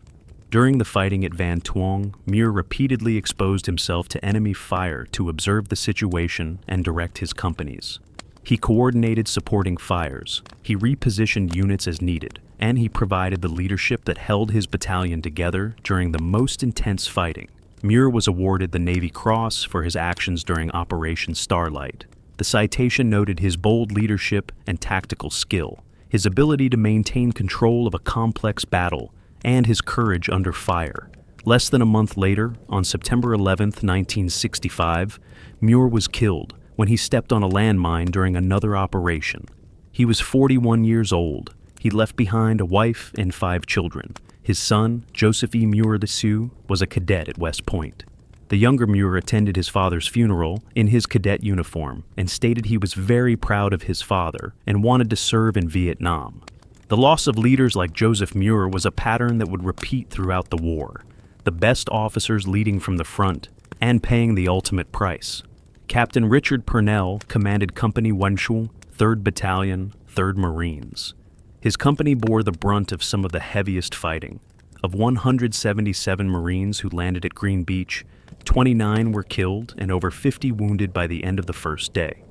During the fighting at Van Tuong, Muir repeatedly exposed himself to enemy fire to observe the situation and direct his companies. He coordinated supporting fires, he repositioned units as needed, and he provided the leadership that held his battalion together during the most intense fighting. Muir was awarded the Navy Cross for his actions during Operation Starlite. The citation noted his bold leadership and tactical skill, his ability to maintain control of a complex battle, and his courage under fire. Less than a month later, on September 11, 1965, Muir was killed when he stepped on a landmine during another operation. He was 41 years old. He left behind a wife and 5 children. His son, Joseph E. Muir II, was a cadet at West Point. The younger Muir attended his father's funeral in his cadet uniform and stated he was very proud of his father and wanted to serve in Vietnam. The loss of leaders like Joseph Muir was a pattern that would repeat throughout the war. The best officers leading from the front and paying the ultimate price. Captain Richard Purnell commanded Company Wenshul, 3rd Battalion, 3rd Marines. His company bore the brunt of some of the heaviest fighting. Of 177 Marines who landed at Green Beach, 29 were killed and over 50 wounded by the end of the first day.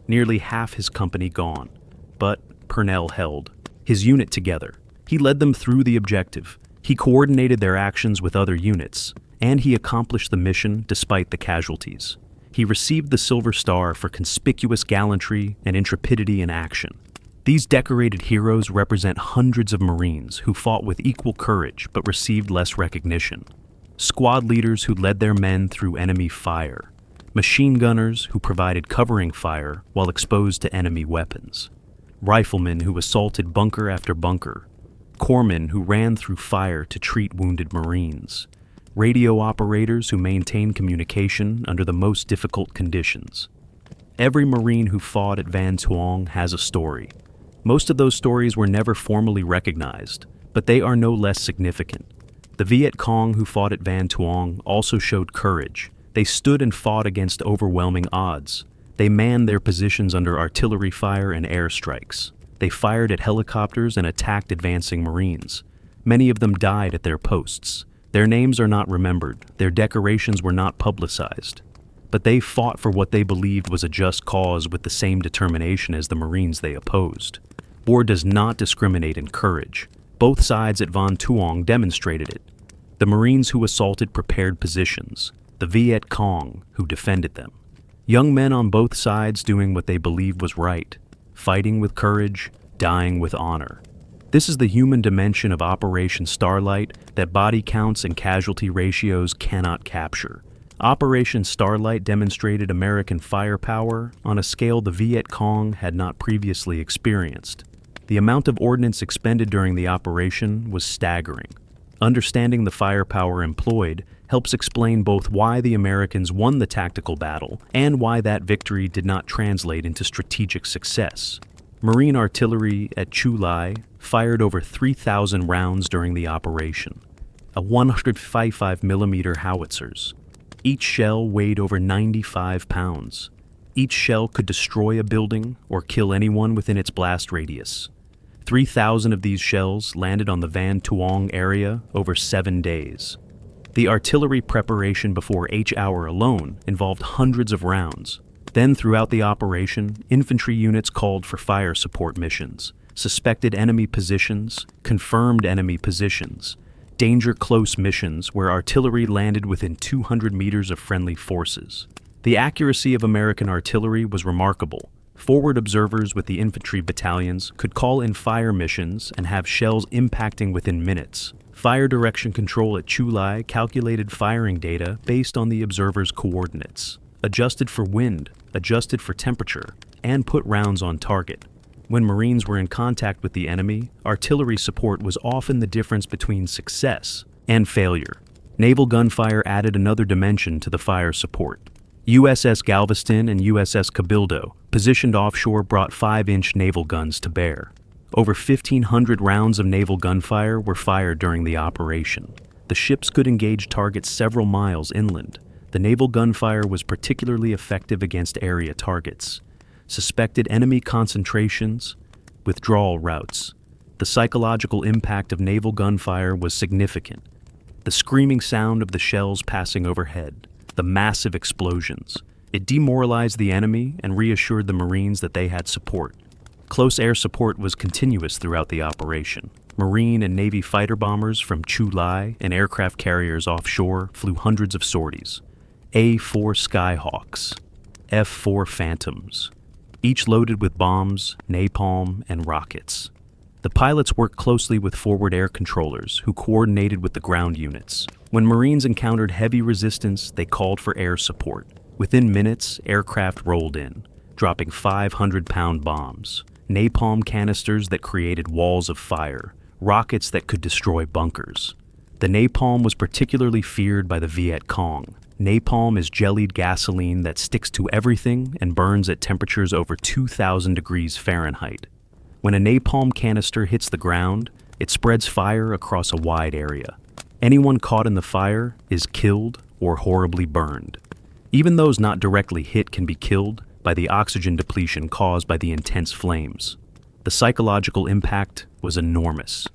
Nearly half his company gone, but Purnell held his unit together. He led them through the objective. He coordinated their actions with other units, and he accomplished the mission despite the casualties. He received the Silver Star for conspicuous gallantry and intrepidity in action. These decorated heroes represent hundreds of Marines who fought with equal courage but received less recognition. Squad leaders who led their men through enemy fire. Machine gunners who provided covering fire while exposed to enemy weapons. Riflemen who assaulted bunker after bunker. Corpsmen who ran through fire to treat wounded Marines. Radio operators who maintained communication under the most difficult conditions. Every Marine who fought at Van Tuong has a story. Most of those stories were never formally recognized, but they are no less significant. The Viet Cong who fought at Van Tuong also showed courage. They stood and fought against overwhelming odds. They manned their positions under artillery fire and airstrikes. They fired at helicopters and attacked advancing Marines. Many of them died at their posts. Their names are not remembered. Their decorations were not publicized. But they fought for what they believed was a just cause with the same determination as the Marines they opposed. War does not discriminate in courage. Both sides at Van Tuong demonstrated it. The Marines who assaulted prepared positions. The Viet Cong who defended them. Young men on both sides doing what they believed was right. Fighting with courage, dying with honor. This is the human dimension of Operation Starlite that body counts and casualty ratios cannot capture. Operation Starlite demonstrated American firepower on a scale the Viet Cong had not previously experienced. The amount of ordnance expended during the operation was staggering. Understanding the firepower employed helps explain both why the Americans won the tactical battle and why that victory did not translate into strategic success. Marine artillery at Chu Lai fired over 3,000 rounds during the operation. A 155mm howitzers. Each shell weighed over 95 pounds. Each shell could destroy a building or kill anyone within its blast radius. 3,000 of these shells landed on the Van Tuong area over 7 days. The artillery preparation before H hour alone involved hundreds of rounds. Then throughout the operation, infantry units called for fire support missions, suspected enemy positions, confirmed enemy positions, danger close missions where artillery landed within 200 meters of friendly forces. The accuracy of American artillery was remarkable. Forward observers with the infantry battalions could call in fire missions and have shells impacting within minutes. Fire direction control at Chu Lai calculated firing data based on the observer's coordinates, adjusted for wind, adjusted for temperature, and put rounds on target. When Marines were in contact with the enemy, artillery support was often the difference between success and failure. Naval gunfire added another dimension to the fire support. USS Galveston and USS Cabildo, positioned offshore, brought 5-inch naval guns to bear. Over 1,500 rounds of naval gunfire were fired during the operation. The ships could engage targets several miles inland. The naval gunfire was particularly effective against area targets, suspected enemy concentrations, withdrawal routes. The psychological impact of naval gunfire was significant. The screaming sound of the shells passing overhead, the massive explosions. It demoralized the enemy and reassured the Marines that they had support. Close air support was continuous throughout the operation. Marine and Navy fighter bombers from Chu Lai and aircraft carriers offshore flew hundreds of sorties. A-4 Skyhawks, F-4 Phantoms, each loaded with bombs, napalm, and rockets. The pilots worked closely with forward air controllers who coordinated with the ground units. When Marines encountered heavy resistance, they called for air support. Within minutes, aircraft rolled in, dropping 500-pound bombs, napalm canisters that created walls of fire, rockets that could destroy bunkers. The napalm was particularly feared by the Viet Cong. Napalm is jellied gasoline that sticks to everything and burns at temperatures over 2,000 degrees Fahrenheit. When a napalm canister hits the ground, it spreads fire across a wide area. Anyone caught in the fire is killed or horribly burned. Even those not directly hit can be killed by the oxygen depletion caused by the intense flames. The psychological impact was enormous.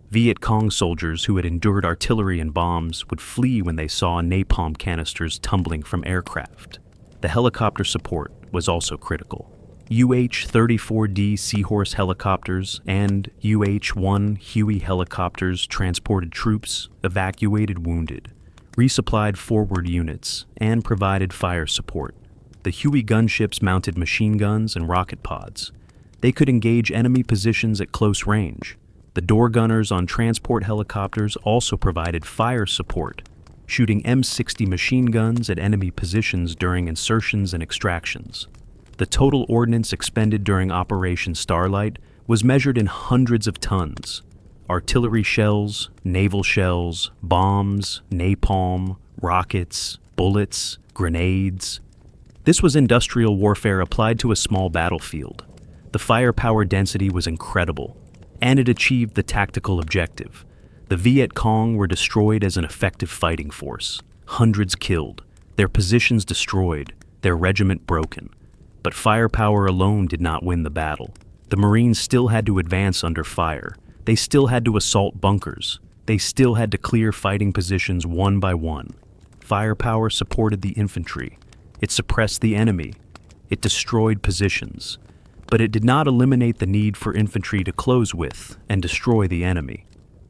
Viet Cong soldiers who had endured artillery and bombs would flee when they saw napalm canisters tumbling from aircraft. The helicopter support was also critical. UH-34D Seahorse helicopters and UH-1 Huey helicopters transported troops, evacuated wounded, resupplied forward units, and provided fire support. The Huey gunships mounted machine guns and rocket pods. They could engage enemy positions at close range. The door gunners on transport helicopters also provided fire support, shooting M60 machine guns at enemy positions during insertions and extractions. The total ordnance expended during Operation Starlite was measured in hundreds of tons. Artillery shells, naval shells, bombs, napalm, rockets, bullets, grenades. This was industrial warfare applied to a small battlefield. The firepower density was incredible, and it achieved the tactical objective. The Viet Cong were destroyed as an effective fighting force. Hundreds killed, their positions destroyed, their regiment broken. But firepower alone did not win the battle. The Marines still had to advance under fire. They still had to assault bunkers. They still had to clear fighting positions one by one. Firepower supported the infantry. It suppressed the enemy. It destroyed positions. But it did not eliminate the need for infantry to close with and destroy the enemy.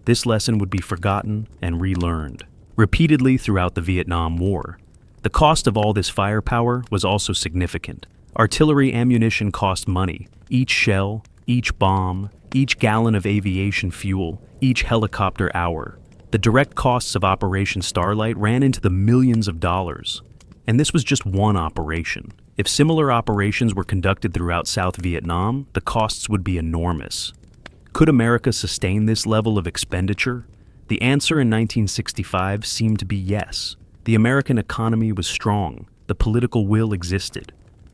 This lesson would be forgotten and relearned repeatedly throughout the Vietnam War. The cost of all this firepower was also significant. Artillery ammunition cost money. Each shell, each bomb, each gallon of aviation fuel, each helicopter hour. The direct costs of Operation Starlite ran into the millions of dollars. And this was just one operation. If similar operations were conducted throughout South Vietnam, the costs would be enormous. Could America sustain this level of expenditure? The answer in 1965 seemed to be yes. The American economy was strong. The political will existed.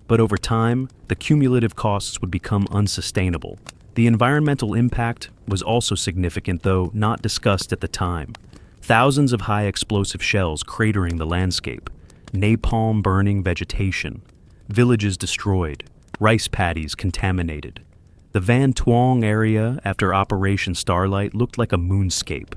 But over time, the cumulative costs would become unsustainable. The environmental impact was also significant, though not discussed at the time. Thousands of high explosive shells cratering the landscape, napalm burning vegetation, villages destroyed, rice paddies contaminated. The Van Tuong area after Operation Starlite looked like a moonscape.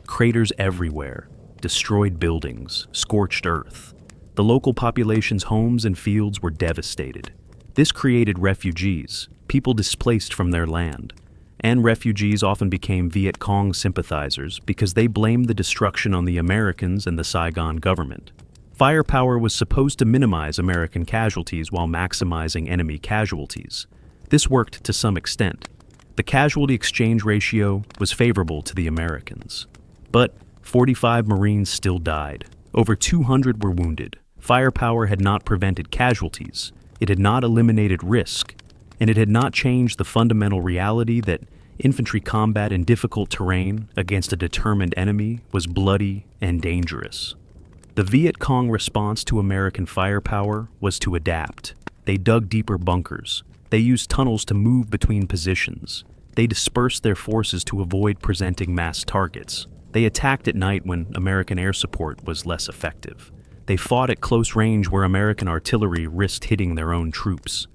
Craters everywhere, destroyed buildings, scorched earth. The local population's homes and fields were devastated. This created refugees, people displaced from their land. and refugees often became Viet Cong sympathizers because they blamed the destruction on the Americans and the Saigon government. Firepower was supposed to minimize American casualties while maximizing enemy casualties. This worked to some extent. The casualty exchange ratio was favorable to the Americans. But 45 Marines still died. Over 200 were wounded. Firepower had not prevented casualties. It had not eliminated risk. And it had not changed the fundamental reality that infantry combat in difficult terrain against a determined enemy was bloody and dangerous. The Viet Cong response to American firepower was to adapt. They dug deeper bunkers. They used tunnels to move between positions. They dispersed their forces to avoid presenting mass targets. They attacked at night when American air support was less effective. They fought at close range where American artillery risked hitting their own troops.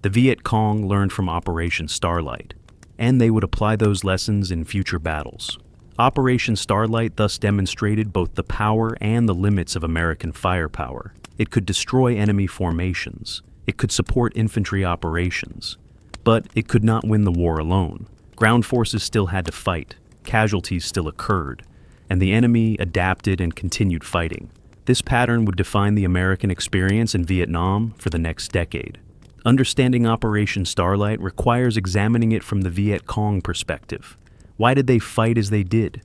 The Viet Cong learned from Operation Starlite, and they would apply those lessons in future battles. Operation Starlite thus demonstrated both the power and the limits of American firepower. It could destroy enemy formations. It could support infantry operations. But it could not win the war alone. Ground forces still had to fight, casualties still occurred, and the enemy adapted and continued fighting. This pattern would define the American experience in Vietnam for the next decade. Understanding Operation Starlite requires examining it from the Viet Cong perspective. Why did they fight as they did?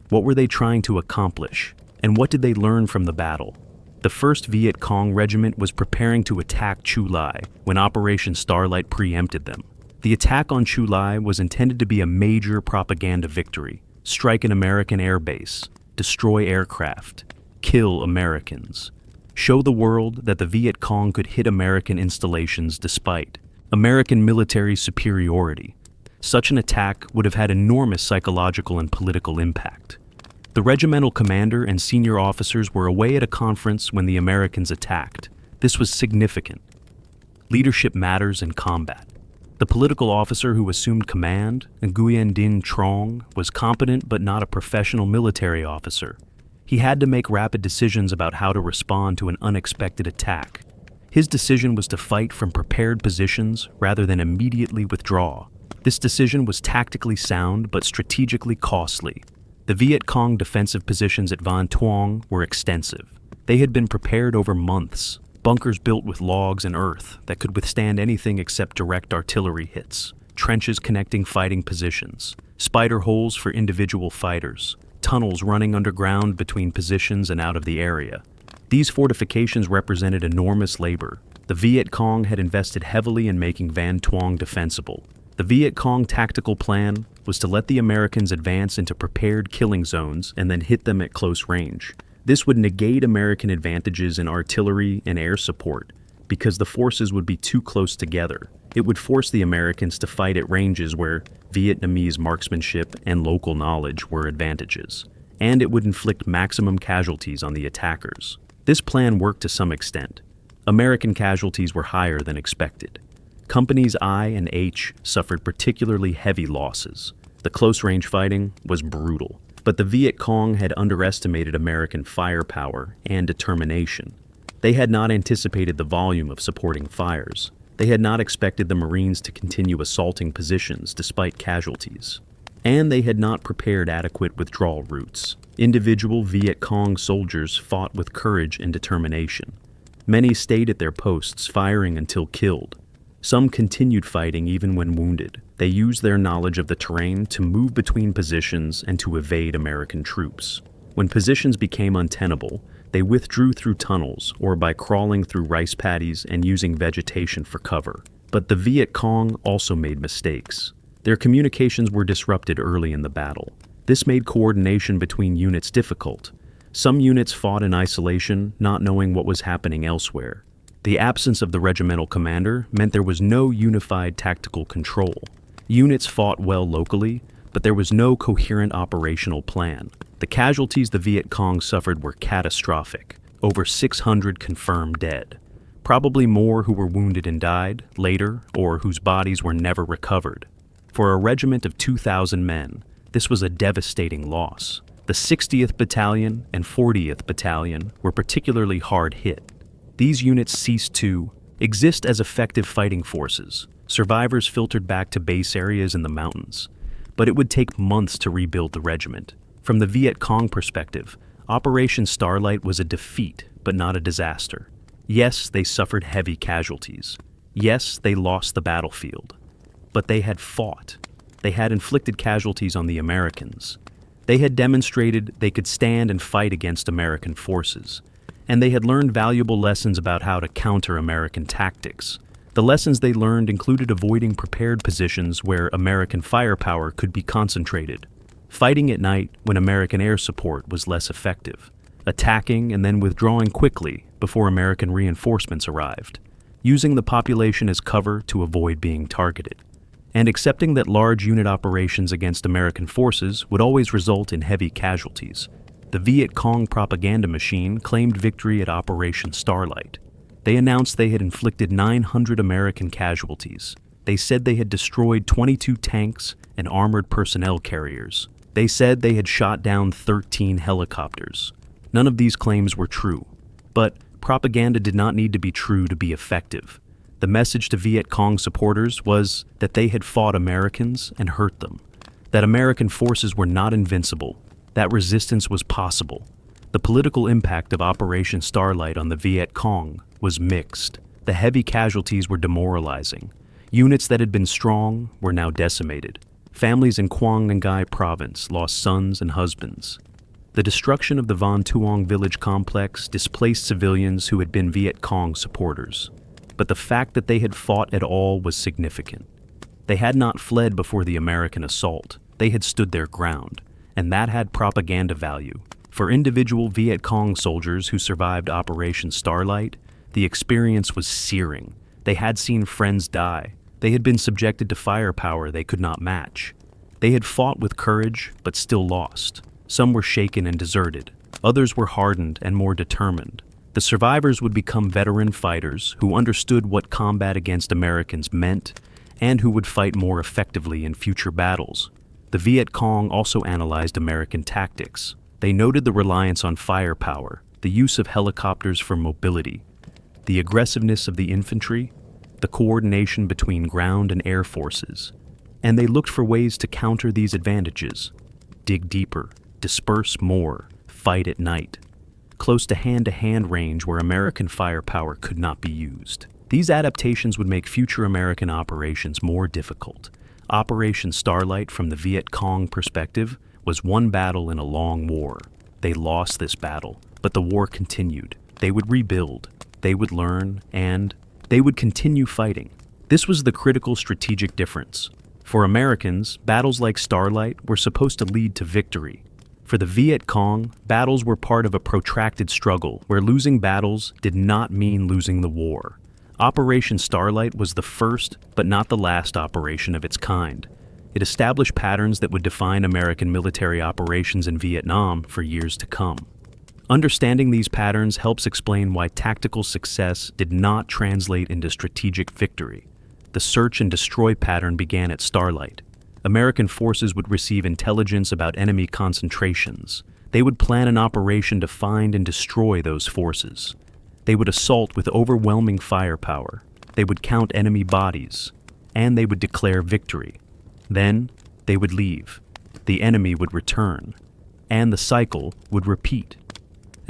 What were they trying to accomplish? And what did they learn from the battle? The 1st Viet Cong Regiment was preparing to attack Chu Lai when Operation Starlite preempted them. The attack on Chu Lai was intended to be a major propaganda victory, strike an American air base, destroy aircraft, kill Americans, show the world that the Viet Cong could hit American installations despite American military superiority. Such an attack would have had enormous psychological and political impact. The regimental commander and senior officers were away at a conference when the Americans attacked. This was significant. Leadership matters in combat. The political officer who assumed command, Nguyen Dinh Trong, was competent but not a professional military officer. He had to make rapid decisions about how to respond to an unexpected attack. His decision was to fight from prepared positions rather than immediately withdraw. This decision was tactically sound but strategically costly. The Viet Cong defensive positions at Van Tuong were extensive. They had been prepared over months, bunkers built with logs and earth that could withstand anything except direct artillery hits, trenches connecting fighting positions, spider holes for individual fighters, tunnels running underground between positions and out of the area. These fortifications represented enormous labor. The Viet Cong had invested heavily in making Van Tuong defensible. The Viet Cong tactical plan was to let the Americans advance into prepared killing zones and then hit them at close range. This would negate American advantages in artillery and air support because the forces would be too close together. It would force the Americans to fight at ranges where Vietnamese marksmanship and local knowledge were advantages, and it would inflict maximum casualties on the attackers. This plan worked to some extent. American casualties were higher than expected. Companies I and H suffered particularly heavy losses. The close-range fighting was brutal, but the Viet Cong had underestimated American firepower and determination. They had not anticipated the volume of supporting fires. They had not expected the Marines to continue assaulting positions despite casualties. And they had not prepared adequate withdrawal routes. Individual Viet Cong soldiers fought with courage and determination. Many stayed at their posts, firing until killed. Some continued fighting even when wounded. They used their knowledge of the terrain to move between positions and to evade American troops. When positions became untenable, they withdrew through tunnels or by crawling through rice paddies and using vegetation for cover. But the Viet Cong also made mistakes. Their communications were disrupted early in the battle. This made coordination between units difficult. Some units fought in isolation, not knowing what was happening elsewhere. The absence of the regimental commander meant there was no unified tactical control. Units fought well locally, but there was no coherent operational plan. The casualties the Viet Cong suffered were catastrophic. Over 600 confirmed dead. Probably more who were wounded and died later, or whose bodies were never recovered. For a regiment of 2,000 men, this was a devastating loss. The 60th Battalion and 40th Battalion were particularly hard hit. These units ceased to exist as effective fighting forces. Survivors filtered back to base areas in the mountains. but it would take months to rebuild the regiment. From the Viet Cong perspective, Operation Starlite was a defeat, but not a disaster. Yes, they suffered heavy casualties. Yes, they lost the battlefield. But they had fought. They had inflicted casualties on the Americans. They had demonstrated they could stand and fight against American forces. And they had learned valuable lessons about how to counter American tactics. The lessons they learned included avoiding prepared positions where American firepower could be concentrated, fighting at night when American air support was less effective, attacking and then withdrawing quickly before American reinforcements arrived, using the population as cover to avoid being targeted, and accepting that large unit operations against American forces would always result in heavy casualties. The Viet Cong propaganda machine claimed victory at Operation Starlite. They announced they had inflicted 900 American casualties. They said they had destroyed 22 tanks and armored personnel carriers. They said they had shot down 13 helicopters. None of these claims were true. But propaganda did not need to be true to be effective. The message to Viet Cong supporters was that they had fought Americans and hurt them, that American forces were not invincible, that resistance was possible. The political impact of Operation Starlite on the Viet Cong was mixed. The heavy casualties were demoralizing. Units that had been strong were now decimated. Families in Quang Ngai province lost sons and husbands. The destruction of the Van Tuong village complex displaced civilians who had been Viet Cong supporters. But the fact that they had fought at all was significant. They had not fled before the American assault. They had stood their ground, and that had propaganda value. For individual Viet Cong soldiers who survived Operation Starlite, the experience was searing. They had seen friends die. They had been subjected to firepower they could not match. They had fought with courage, but still lost. Some were shaken and deserted. Others were hardened and more determined. The survivors would become veteran fighters who understood what combat against Americans meant and who would fight more effectively in future battles. The Viet Cong also analyzed American tactics. They noted the reliance on firepower, the use of helicopters for mobility, the aggressiveness of the infantry, the coordination between ground and air forces, and they looked for ways to counter these advantages. Dig deeper, disperse more, fight at night, close to hand-to-hand range where American firepower could not be used. These adaptations would make future American operations more difficult. Operation Starlite, from the Viet Cong perspective, was one battle in a long war. They lost this battle, but the war continued. They would rebuild, they would learn, and they would continue fighting. This was the critical strategic difference. For Americans, battles like Starlite were supposed to lead to victory. For the Viet Cong, battles were part of a protracted struggle where losing battles did not mean losing the war. Operation Starlite was the first, but not the last operation of its kind. It established patterns that would define American military operations in Vietnam for years to come. Understanding these patterns helps explain why tactical success did not translate into strategic victory. The search and destroy pattern began at Starlite. American forces would receive intelligence about enemy concentrations. They would plan an operation to find and destroy those forces. They would assault with overwhelming firepower. They would count enemy bodies. And they would declare victory. Then, they would leave. The enemy would return. And the cycle would repeat.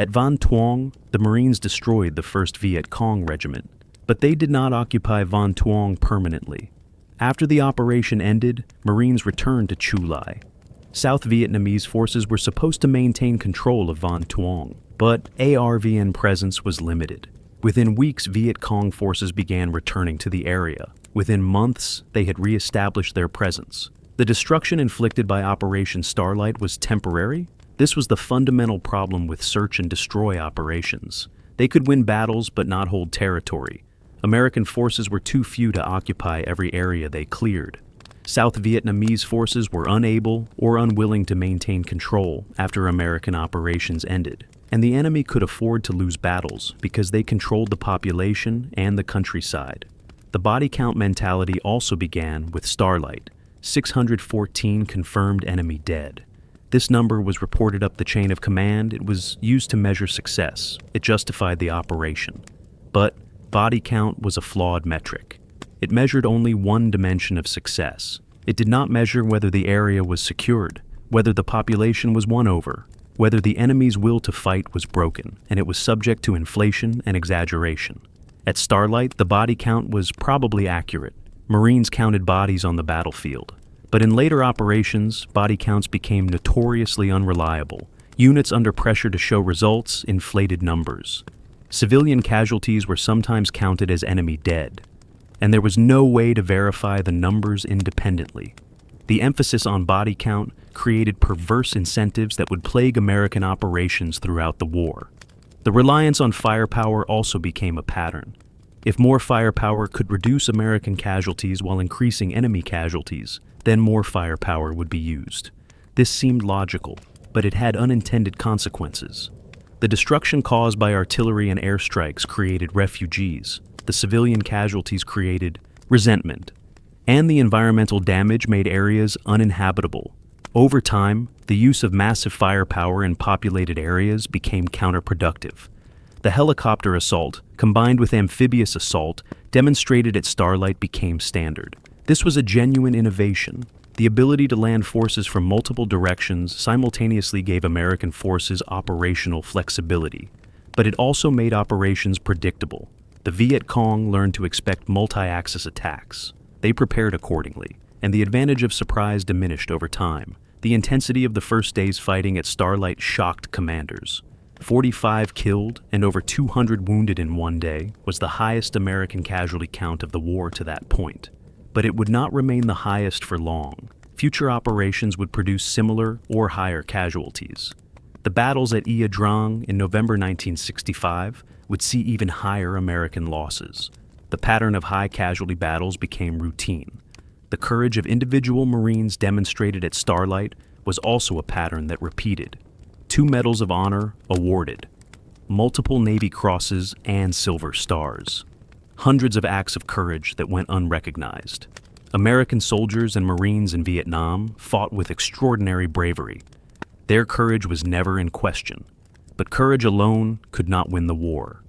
At Van Tuong, the Marines destroyed the 1st Viet Cong Regiment, but they did not occupy Van Tuong permanently. After the operation ended, Marines returned to Chu Lai. South Vietnamese forces were supposed to maintain control of Van Tuong, but ARVN presence was limited. Within weeks, Viet Cong forces began returning to the area. Within months, they had re-established their presence. The destruction inflicted by Operation Starlite was temporary. This was the fundamental problem with search and destroy operations. They could win battles but not hold territory. American forces were too few to occupy every area they cleared. South Vietnamese forces were unable or unwilling to maintain control after American operations ended, and the enemy could afford to lose battles because they controlled the population and the countryside. The body count mentality also began with Starlite, 614 confirmed enemy dead. This number was reported up the chain of command. It was used to measure success. It justified the operation. But body count was a flawed metric. It measured only one dimension of success. It did not measure whether the area was secured, whether the population was won over, whether the enemy's will to fight was broken, and it was subject to inflation and exaggeration. At Starlite, the body count was probably accurate. Marines counted bodies on the battlefield. But in later operations, body counts became notoriously unreliable. Units under pressure to show results inflated numbers. Civilian casualties were sometimes counted as enemy dead, and there was no way to verify the numbers independently. The emphasis on body count created perverse incentives that would plague American operations throughout the war. The reliance on firepower also became a pattern. If more firepower could reduce American casualties while increasing enemy casualties, then more firepower would be used. This seemed logical, but it had unintended consequences. The destruction caused by artillery and airstrikes created refugees. The civilian casualties created resentment. And the environmental damage made areas uninhabitable. Over time, the use of massive firepower in populated areas became counterproductive. The helicopter assault, combined with amphibious assault, demonstrated at Starlite became standard. This was a genuine innovation. The ability to land forces from multiple directions simultaneously gave American forces operational flexibility, but it also made operations predictable. The Viet Cong learned to expect multi-axis attacks. They prepared accordingly, and the advantage of surprise diminished over time. The intensity of the first day's fighting at Starlite shocked commanders. 45 killed and over 200 wounded in one day was the highest American casualty count of the war to that point. But it would not remain the highest for long. Future operations would produce similar or higher casualties. The battles at Ia Drang in November 1965 would see even higher American losses. The pattern of high casualty battles became routine. The courage of individual Marines demonstrated at Starlite was also a pattern that repeated. 2 Medals of Honor awarded, multiple Navy Crosses and Silver Stars, hundreds of acts of courage that went unrecognized. American soldiers and Marines in Vietnam fought with extraordinary bravery. Their courage was never in question, but courage alone could not win the war.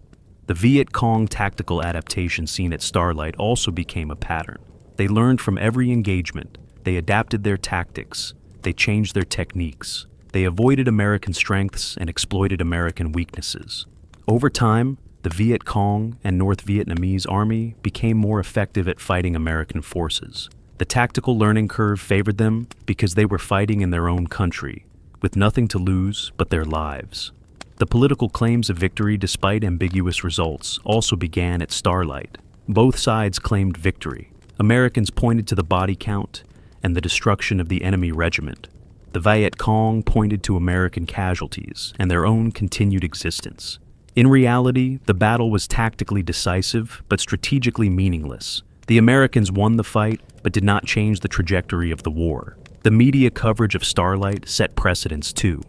The Viet Cong tactical adaptation seen at Starlite also became a pattern. They learned from every engagement. They adapted their tactics. They changed their techniques. They avoided American strengths and exploited American weaknesses. Over time, the Viet Cong and North Vietnamese Army became more effective at fighting American forces. The tactical learning curve favored them because they were fighting in their own country, with nothing to lose but their lives. The political claims of victory despite ambiguous results also began at Starlite. Both sides claimed victory. Americans pointed to the body count and the destruction of the enemy regiment. The Viet Cong pointed to American casualties and their own continued existence. In reality, the battle was tactically decisive but strategically meaningless. The Americans won the fight but did not change the trajectory of the war. The media coverage of Starlite set precedents too.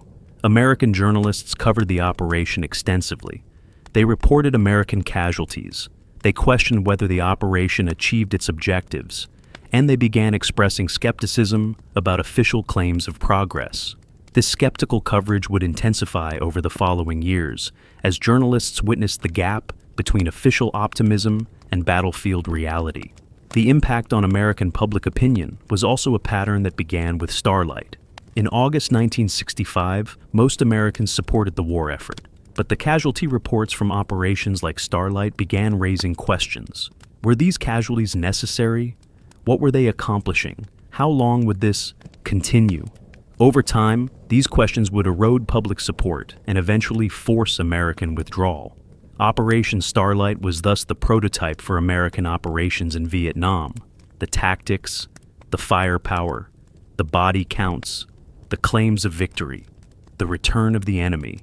American journalists covered the operation extensively. They reported American casualties. They questioned whether the operation achieved its objectives, and they began expressing skepticism about official claims of progress. This skeptical coverage would intensify over the following years as journalists witnessed the gap between official optimism and battlefield reality. The impact on American public opinion was also a pattern that began with Starlite. In August 1965, most Americans supported the war effort, but the casualty reports from operations like Starlite began raising questions. Were these casualties necessary? What were they accomplishing? How long would this continue? Over time, these questions would erode public support and eventually force American withdrawal. Operation Starlite was thus the prototype for American operations in Vietnam. The tactics, the firepower, the body counts, the claims of victory, the return of the enemy.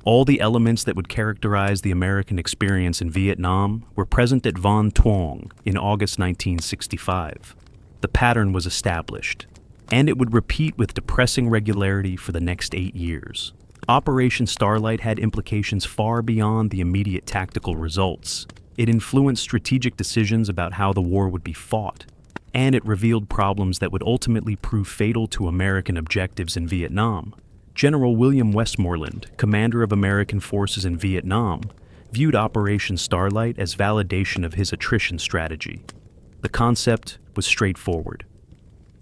All the elements that would characterize the American experience in Vietnam were present at Van Tuong in August 1965. The pattern was established, and it would repeat with depressing regularity for the next 8 years. Operation Starlite had implications far beyond the immediate tactical results. It influenced strategic decisions about how the war would be fought, and it revealed problems that would ultimately prove fatal to American objectives in Vietnam. General William Westmoreland, commander of American forces in Vietnam, viewed Operation Starlite as validation of his attrition strategy. The concept was straightforward.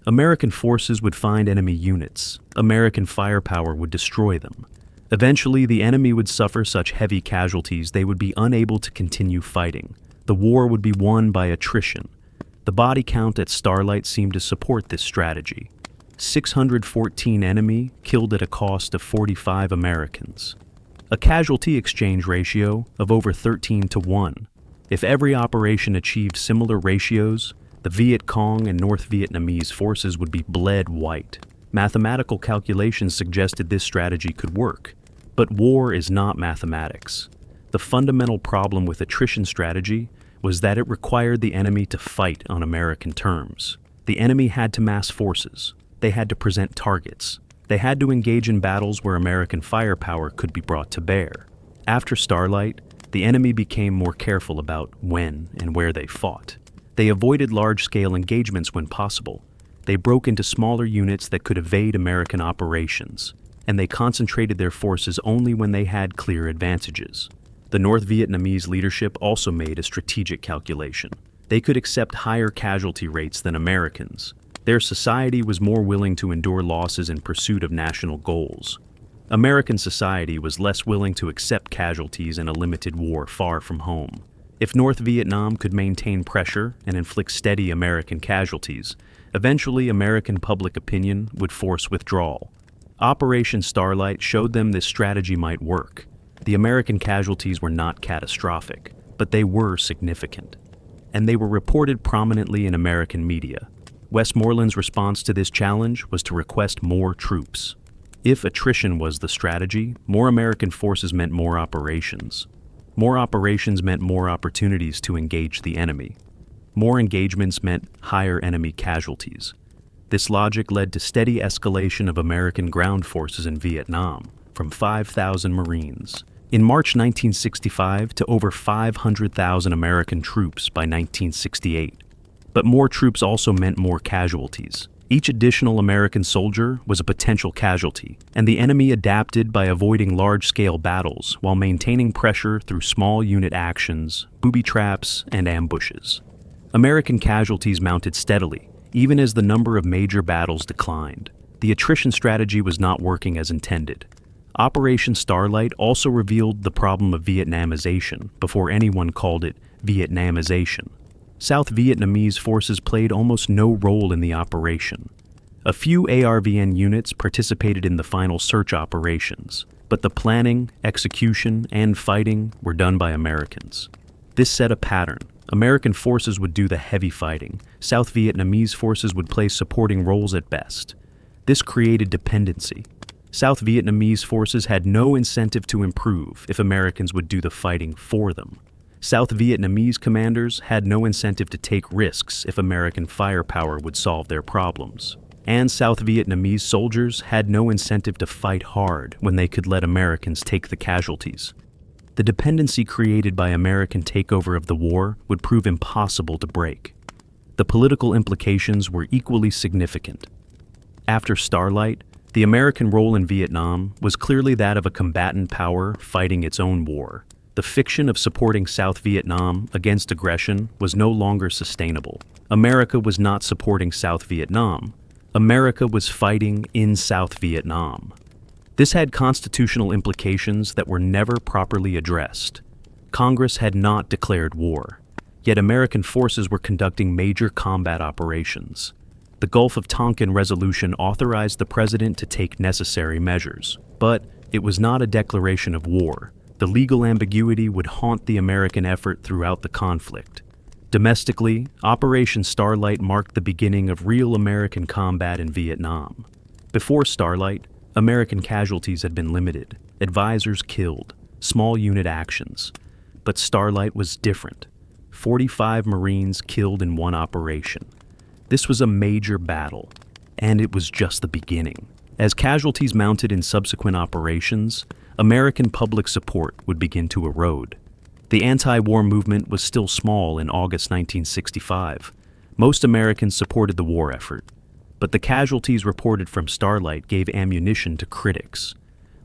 American forces would find enemy units. American firepower would destroy them. Eventually, the enemy would suffer such heavy casualties they would be unable to continue fighting. The war would be won by attrition. The body count at Starlite seemed to support this strategy. 614 enemy killed at a cost of 45 Americans. A casualty exchange ratio of over 13-1. If every operation achieved similar ratios, the Viet Cong and North Vietnamese forces would be bled white. Mathematical calculations suggested this strategy could work. But war is not mathematics. The fundamental problem with attrition strategy was that it required the enemy to fight on American terms. The enemy had to mass forces. They had to present targets. They had to engage in battles where American firepower could be brought to bear. After Starlite, the enemy became more careful about when and where they fought. They avoided large-scale engagements when possible. They broke into smaller units that could evade American operations, and they concentrated their forces only when they had clear advantages. The North Vietnamese leadership also made a strategic calculation. They could accept higher casualty rates than Americans. Their society was more willing to endure losses in pursuit of national goals. American society was less willing to accept casualties in a limited war far from home. If North Vietnam could maintain pressure and inflict steady American casualties, eventually American public opinion would force withdrawal. Operation Starlite showed them this strategy might work. The American casualties were not catastrophic, but they were significant. And they were reported prominently in American media. Westmoreland's response to this challenge was to request more troops. If attrition was the strategy, more American forces meant more operations. More operations meant more opportunities to engage the enemy. More engagements meant higher enemy casualties. This logic led to steady escalation of American ground forces in Vietnam, from 5,000 Marines in March 1965 to over 500,000 American troops by 1968. But more troops also meant more casualties. Each additional American soldier was a potential casualty, and the enemy adapted by avoiding large-scale battles while maintaining pressure through small unit actions, booby traps, and ambushes. American casualties mounted steadily, even as the number of major battles declined. The attrition strategy was not working as intended. Operation Starlite also revealed the problem of Vietnamization before anyone called it Vietnamization. South Vietnamese forces played almost no role in the operation. A few ARVN units participated in the final search operations, but the planning, execution, and fighting were done by Americans. This set a pattern. American forces would do the heavy fighting. South Vietnamese forces would play supporting roles at best. This created dependency. South Vietnamese forces had no incentive to improve if Americans would do the fighting for them. South Vietnamese commanders had no incentive to take risks if American firepower would solve their problems. And South Vietnamese soldiers had no incentive to fight hard when they could let Americans take the casualties. The dependency created by American takeover of the war would prove impossible to break. The political implications were equally significant. After Starlite, the American role in Vietnam was clearly that of a combatant power fighting its own war. The fiction of supporting South Vietnam against aggression was no longer sustainable. America was not supporting South Vietnam. America was fighting in South Vietnam. This had constitutional implications that were never properly addressed. Congress had not declared war, yet American forces were conducting major combat operations. The Gulf of Tonkin resolution authorized the president to take necessary measures, but it was not a declaration of war. The legal ambiguity would haunt the American effort throughout the conflict. Domestically, Operation Starlite marked the beginning of real American combat in Vietnam. Before Starlite, American casualties had been limited, advisors killed, small unit actions. But Starlite was different. 45 Marines killed in one operation. This was a major battle, and it was just the beginning. As casualties mounted in subsequent operations, American public support would begin to erode. The anti-war movement was still small in August 1965. Most Americans supported the war effort, but the casualties reported from Starlite gave ammunition to critics.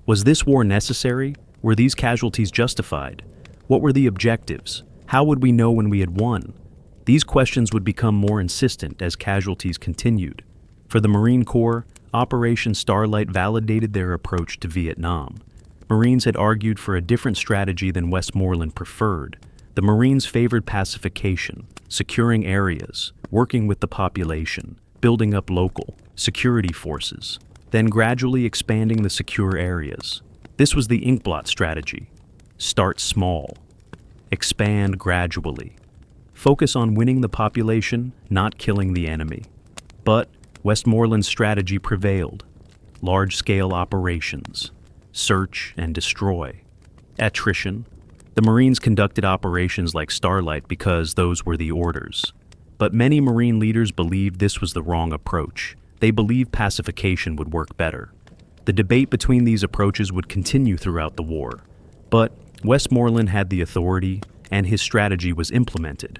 Was this war necessary? Were these casualties justified? What were the objectives? How would we know when we had won? These questions would become more insistent as casualties continued. For the Marine Corps, Operation Starlite validated their approach to Vietnam. Marines had argued for a different strategy than Westmoreland preferred. The Marines favored pacification, securing areas, working with the population, building up local security forces, then gradually expanding the secure areas. This was the inkblot strategy. Start small. Expand gradually. Focus on winning the population, not killing the enemy. But Westmoreland's strategy prevailed. Large-scale operations. Search and destroy. Attrition. The Marines conducted operations like Starlite because those were the orders. But many Marine leaders believed this was the wrong approach. They believed pacification would work better. The debate between these approaches would continue throughout the war. But Westmoreland had the authority, and his strategy was implemented.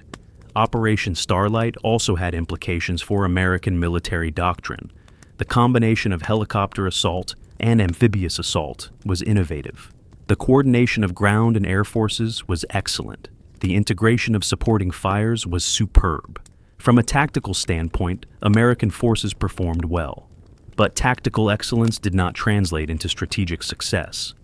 Operation Starlite also had implications for American military doctrine. The combination of helicopter assault and amphibious assault was innovative. The coordination of ground and air forces was excellent. The integration of supporting fires was superb. From a tactical standpoint, American forces performed well. But tactical excellence did not translate into strategic success.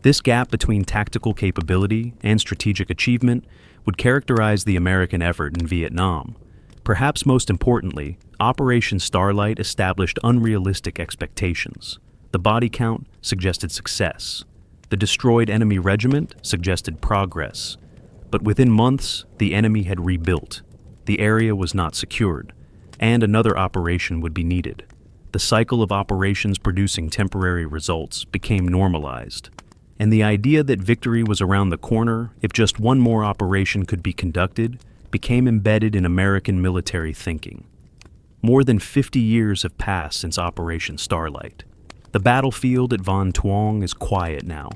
This gap between tactical capability and strategic achievement would characterize the American effort in Vietnam. Perhaps most importantly, Operation Starlite established unrealistic expectations. The body count suggested success. The destroyed enemy regiment suggested progress. But within months, the enemy had rebuilt. The area was not secured, and another operation would be needed. The cycle of operations producing temporary results became normalized. And the idea that victory was around the corner if just one more operation could be conducted became embedded in American military thinking. More than 50 years have passed since Operation Starlite. The battlefield at Van Tuong is quiet now.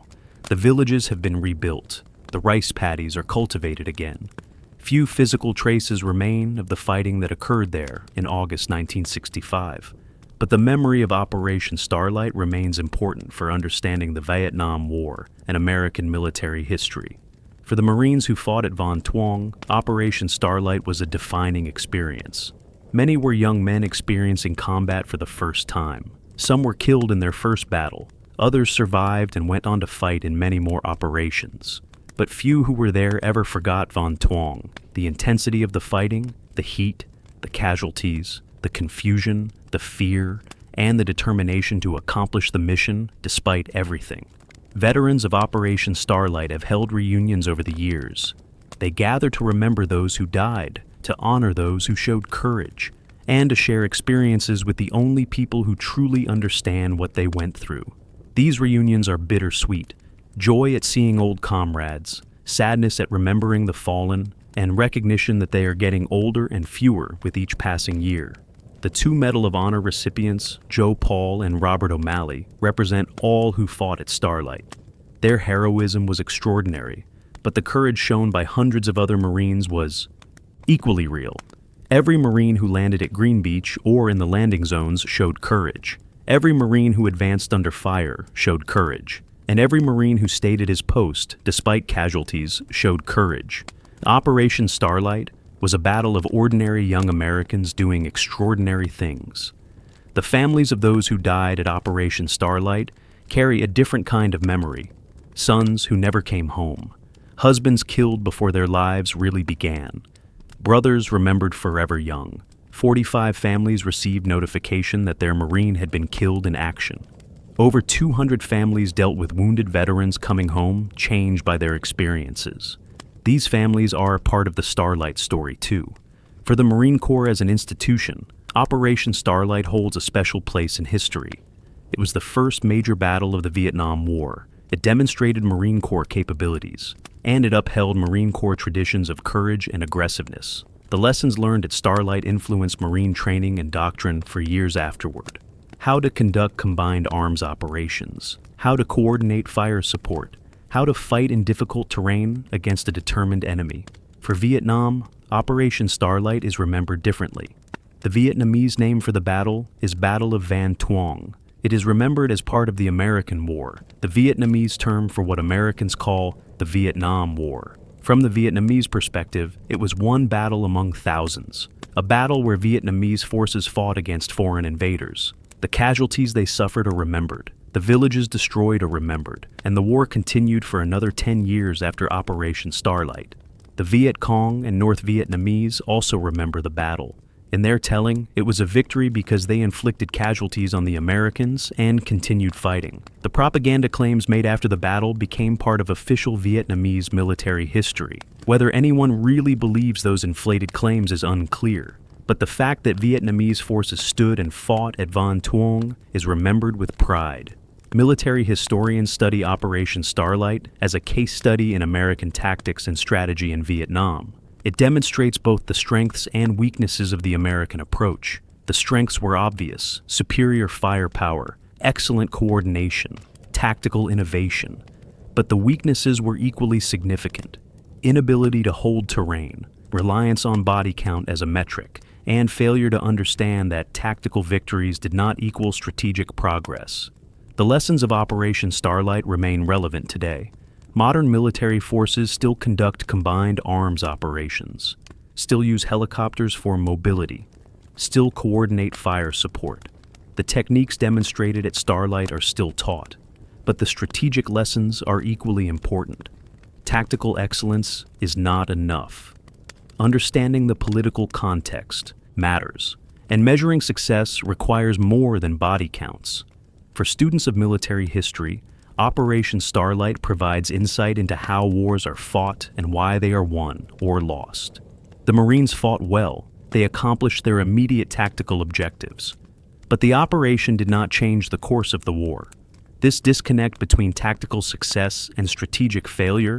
The villages have been rebuilt. The rice paddies are cultivated again. Few physical traces remain of the fighting that occurred there in August 1965. But the memory of Operation Starlite remains important for understanding the Vietnam War and American military history. For the Marines who fought at Van Tuong, Operation Starlite was a defining experience. Many were young men experiencing combat for the first time. Some were killed in their first battle. Others survived and went on to fight in many more operations. But few who were there ever forgot Van Tuong. The intensity of the fighting, the heat, the casualties, the confusion, the fear, and the determination to accomplish the mission despite everything. Veterans of Operation Starlite have held reunions over the years. They gather to remember those who died, to honor those who showed courage, and to share experiences with the only people who truly understand what they went through. These reunions are bittersweet. Joy at seeing old comrades, sadness at remembering the fallen, and recognition that they are getting older and fewer with each passing year. The two Medal of Honor recipients, Joe Paul and Robert O'Malley, represent all who fought at Starlite. Their heroism was extraordinary, but the courage shown by hundreds of other Marines was equally real. Every Marine who landed at Green Beach or in the landing zones showed courage. Every Marine who advanced under fire showed courage. And every Marine who stayed at his post, despite casualties, showed courage. Operation Starlite was a battle of ordinary young Americans doing extraordinary things. The families of those who died at Operation Starlite carry a different kind of memory. Sons who never came home. Husbands killed before their lives really began. Brothers remembered forever young. 45 families received notification that their Marine had been killed in action. Over 200 families dealt with wounded veterans coming home, changed by their experiences. These families are part of the Starlite story, too. For the Marine Corps as an institution, Operation Starlite holds a special place in history. It was the first major battle of the Vietnam War. It demonstrated Marine Corps capabilities, and it upheld Marine Corps traditions of courage and aggressiveness. The lessons learned at Starlite influenced Marine training and doctrine for years afterward. How to conduct combined arms operations, how to coordinate fire support, how to fight in difficult terrain against a determined enemy. For Vietnam, Operation Starlite is remembered differently. The Vietnamese name for the battle is Battle of Van Tuong. It is remembered as part of the American War, the Vietnamese term for what Americans call the Vietnam War. From the Vietnamese perspective, it was one battle among thousands, a battle where Vietnamese forces fought against foreign invaders. The casualties they suffered are remembered, the villages destroyed are remembered, and the war continued for another 10 years after Operation Starlite. The Viet Cong and North Vietnamese also remember the battle. In their telling, it was a victory because they inflicted casualties on the Americans and continued fighting. The propaganda claims made after the battle became part of official Vietnamese military history. Whether anyone really believes those inflated claims is unclear, but the fact that Vietnamese forces stood and fought at Van Tuong is remembered with pride. Military historians study Operation Starlite as a case study in American tactics and strategy in Vietnam. It demonstrates both the strengths and weaknesses of the American approach. The strengths were obvious: superior firepower, excellent coordination, tactical innovation. But the weaknesses were equally significant: inability to hold terrain, reliance on body count as a metric, and failure to understand that tactical victories did not equal strategic progress. The lessons of Operation Starlite remain relevant today. Modern military forces still conduct combined arms operations, still use helicopters for mobility, still coordinate fire support. The techniques demonstrated at Starlite are still taught, but the strategic lessons are equally important. Tactical excellence is not enough. Understanding the political context matters, and measuring success requires more than body counts. For students of military history, Operation Starlite provides insight into how wars are fought and why they are won or lost. The Marines fought well. They accomplished their immediate tactical objectives. But the operation did not change the course of the war. This disconnect between tactical success and strategic failure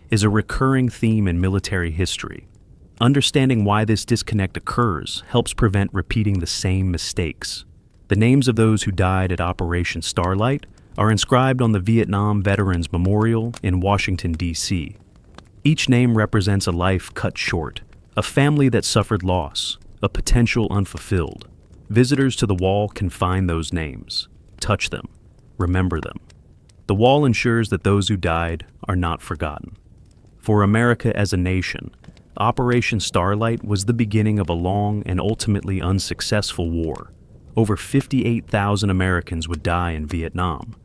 is a recurring theme in military history. Understanding why this disconnect occurs helps prevent repeating the same mistakes. The names of those who died at Operation Starlite are inscribed on the Vietnam Veterans Memorial in Washington, D.C. Each name represents a life cut short, a family that suffered loss, a potential unfulfilled. Visitors to the wall can find those names, touch them, remember them. The wall ensures that those who died are not forgotten. For America as a nation, Operation Starlite was the beginning of a long and ultimately unsuccessful war. Over 58,000 Americans would die in Vietnam.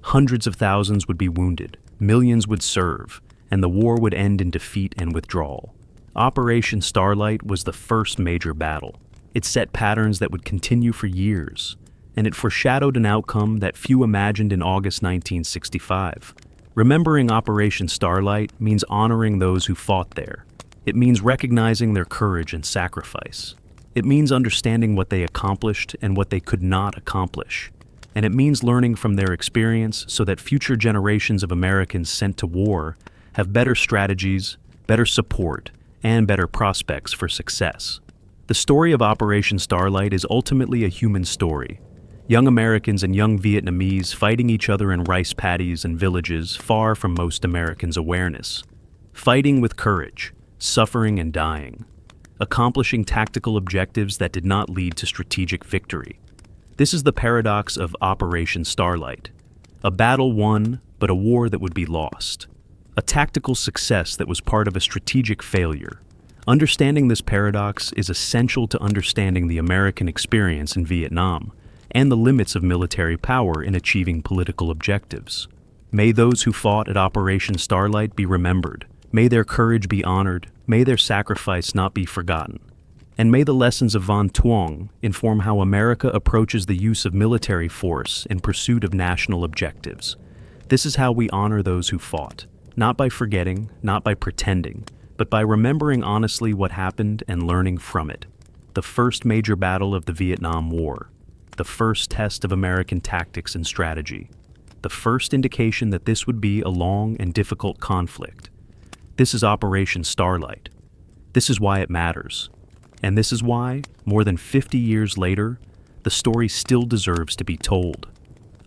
Hundreds of thousands would be wounded, millions would serve, and the war would end in defeat and withdrawal. Operation Starlite was the first major battle. It set patterns that would continue for years, and it foreshadowed an outcome that few imagined in August 1965. Remembering Operation Starlite means honoring those who fought there. It means recognizing their courage and sacrifice. It means understanding what they accomplished and what they could not accomplish. And it means learning from their experience so that future generations of Americans sent to war have better strategies, better support, and better prospects for success. The story of Operation Starlite is ultimately a human story. Young Americans and young Vietnamese fighting each other in rice paddies and villages far from most Americans' awareness. Fighting with courage, suffering and dying. Accomplishing tactical objectives that did not lead to strategic victory. This is the paradox of Operation Starlite. A battle won, but a war that would be lost. A tactical success that was part of a strategic failure. Understanding this paradox is essential to understanding the American experience in Vietnam and the limits of military power in achieving political objectives. May those who fought at Operation Starlite be remembered. May their courage be honored. May their sacrifice not be forgotten. And may the lessons of Van Tuong inform how America approaches the use of military force in pursuit of national objectives. This is how we honor those who fought, not by forgetting, not by pretending, but by remembering honestly what happened and learning from it. The first major battle of the Vietnam War. The first test of American tactics and strategy. The first indication that this would be a long and difficult conflict. This is Operation Starlite. This is why it matters. And this is why, more than 50 years later, the story still deserves to be told.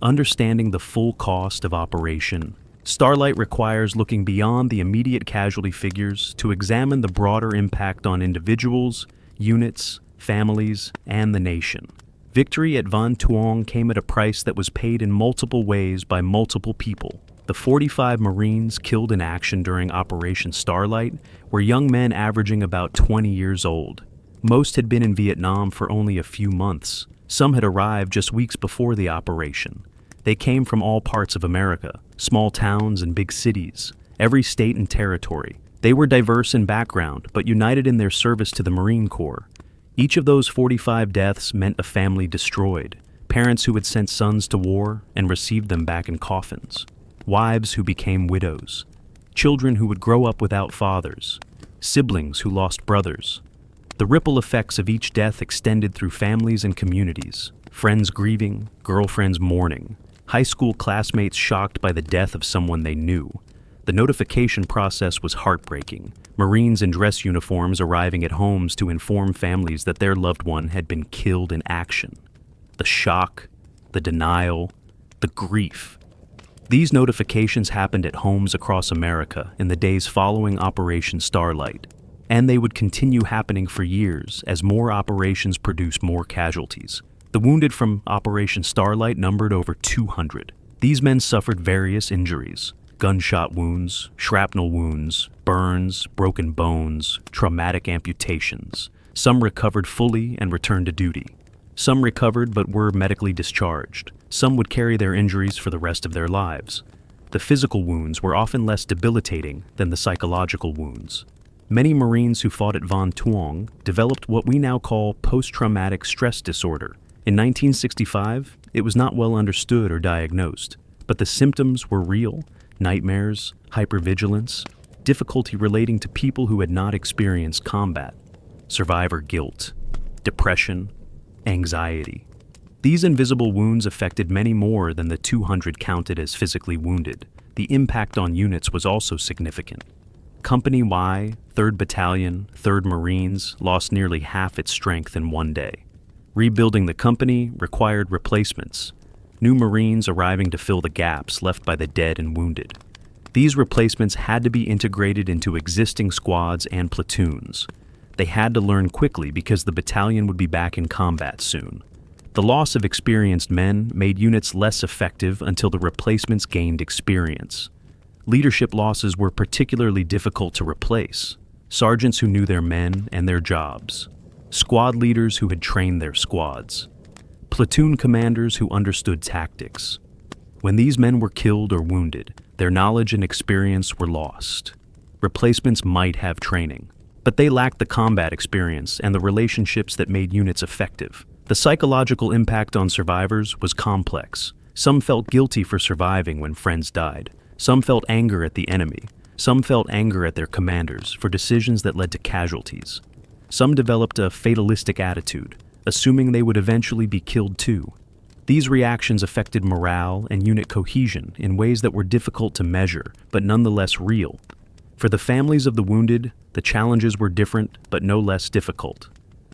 Understanding the full cost of Operation Starlite requires looking beyond the immediate casualty figures to examine the broader impact on individuals, units, families, and the nation. Victory at Van Tuong came at a price that was paid in multiple ways by multiple people. The 45 Marines killed in action during Operation Starlite were young men averaging about 20 years old. Most had been in Vietnam for only a few months. Some had arrived just weeks before the operation. They came from all parts of America, small towns and big cities, every state and territory. They were diverse in background, but united in their service to the Marine Corps. Each of those 45 deaths meant a family destroyed, parents who had sent sons to war and received them back in coffins, wives who became widows, children who would grow up without fathers, siblings who lost brothers. The ripple effects of each death extended through families and communities, friends grieving, girlfriends mourning, high school classmates shocked by the death of someone they knew. The notification process was heartbreaking. Marines in dress uniforms arriving at homes to inform families that their loved one had been killed in action. The shock, the denial, the grief. These notifications happened at homes across America in the days following Operation Starlite, and they would continue happening for years as more operations produced more casualties. The wounded from Operation Starlite numbered over 200. These men suffered various injuries: gunshot wounds, shrapnel wounds, burns, broken bones, traumatic amputations. Some recovered fully and returned to duty. Some recovered but were medically discharged. Some would carry their injuries for the rest of their lives. The physical wounds were often less debilitating than the psychological wounds. Many Marines who fought at Van Tuong developed what we now call post-traumatic stress disorder. In 1965, it was not well understood or diagnosed, but the symptoms were real: nightmares, hypervigilance, difficulty relating to people who had not experienced combat, survivor guilt, depression, anxiety. These invisible wounds affected many more than the 200 counted as physically wounded. The impact on units was also significant. Company Y, 3rd Battalion, 3rd Marines lost nearly half its strength in one day. Rebuilding the company required replacements, new Marines arriving to fill the gaps left by the dead and wounded. These replacements had to be integrated into existing squads and platoons. They had to learn quickly because the battalion would be back in combat soon. The loss of experienced men made units less effective until the replacements gained experience. Leadership losses were particularly difficult to replace: sergeants who knew their men and their jobs, squad leaders who had trained their squads, platoon commanders who understood tactics. When these men were killed or wounded, their knowledge and experience were lost. Replacements might have training, but they lacked the combat experience and the relationships that made units effective. The psychological impact on survivors was complex. Some felt guilty for surviving when friends died. Some felt anger at the enemy. Some felt anger at their commanders for decisions that led to casualties. Some developed a fatalistic attitude, assuming they would eventually be killed too. These reactions affected morale and unit cohesion in ways that were difficult to measure, but nonetheless real. For the families of the wounded, the challenges were different but no less difficult.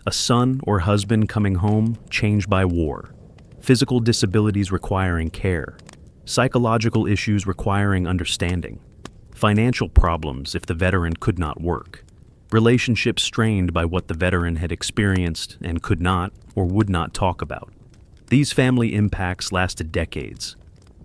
A son or husband coming home changed by war. Physical disabilities requiring care. Psychological issues requiring understanding. Financial problems if the veteran could not work. Relationships strained by what the veteran had experienced and could not or would not talk about. These family impacts lasted decades.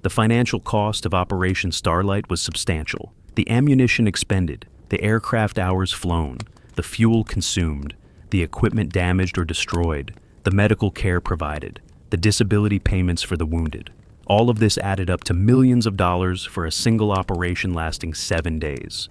The financial cost of Operation Starlite was substantial. The ammunition expended, the aircraft hours flown, the fuel consumed, the equipment damaged or destroyed, the medical care provided, the disability payments for the wounded. All of this added up to millions of dollars for a single operation lasting 7 days.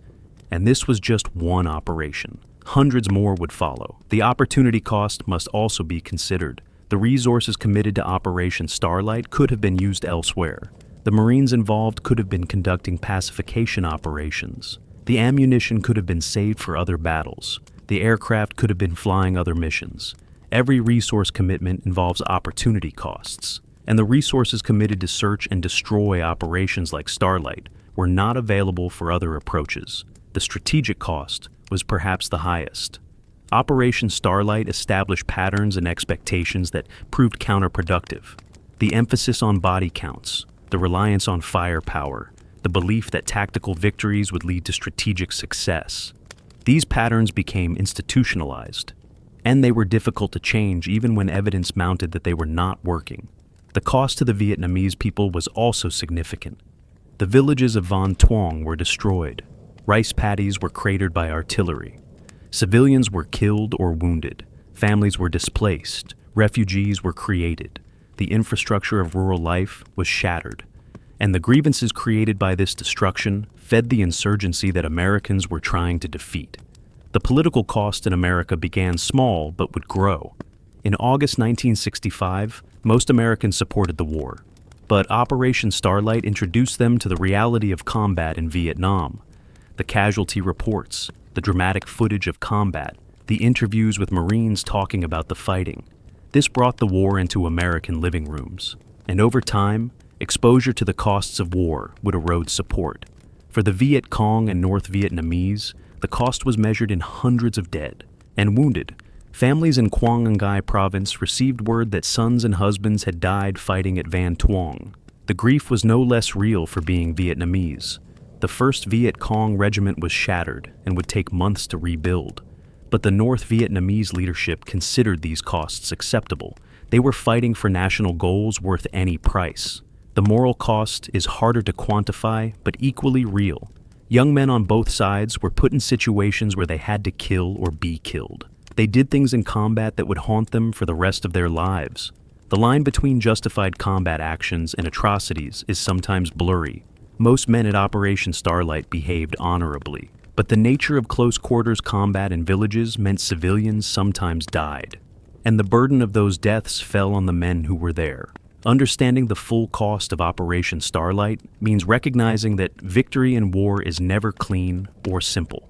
And this was just one operation. Hundreds more would follow. The opportunity cost must also be considered. The resources committed to Operation Starlite could have been used elsewhere. The Marines involved could have been conducting pacification operations. The ammunition could have been saved for other battles. The aircraft could have been flying other missions. Every resource commitment involves opportunity costs, and the resources committed to search and destroy operations like Starlite were not available for other approaches. The strategic cost was perhaps the highest. Operation Starlite established patterns and expectations that proved counterproductive. The emphasis on body counts, the reliance on firepower, the belief that tactical victories would lead to strategic success. These patterns became institutionalized, and they were difficult to change even when evidence mounted that they were not working. The cost to the Vietnamese people was also significant. The villages of Van Tuong were destroyed. Rice paddies were cratered by artillery. Civilians were killed or wounded. Families were displaced. Refugees were created. The infrastructure of rural life was shattered. And the grievances created by this destruction fed the insurgency that Americans were trying to defeat. The political cost in America began small but would grow. In August 1965, most Americans supported the war. But Operation Starlite introduced them to the reality of combat in Vietnam. The casualty reports, the dramatic footage of combat, the interviews with Marines talking about the fighting. This brought the war into American living rooms. And over time, exposure to the costs of war would erode support. For the Viet Cong and North Vietnamese, the cost was measured in hundreds of dead and wounded. Families in Quang Ngai province received word that sons and husbands had died fighting at Van Tuong. The grief was no less real for being Vietnamese. The 1st Viet Cong Regiment was shattered and would take months to rebuild. But the North Vietnamese leadership considered these costs acceptable. They were fighting for national goals worth any price. The moral cost is harder to quantify, but equally real. Young men on both sides were put in situations where they had to kill or be killed. They did things in combat that would haunt them for the rest of their lives. The line between justified combat actions and atrocities is sometimes blurry. Most men at Operation Starlite behaved honorably, but the nature of close-quarters combat in villages meant civilians sometimes died. And the burden of those deaths fell on the men who were there. Understanding the full cost of Operation Starlite means recognizing that victory in war is never clean or simple.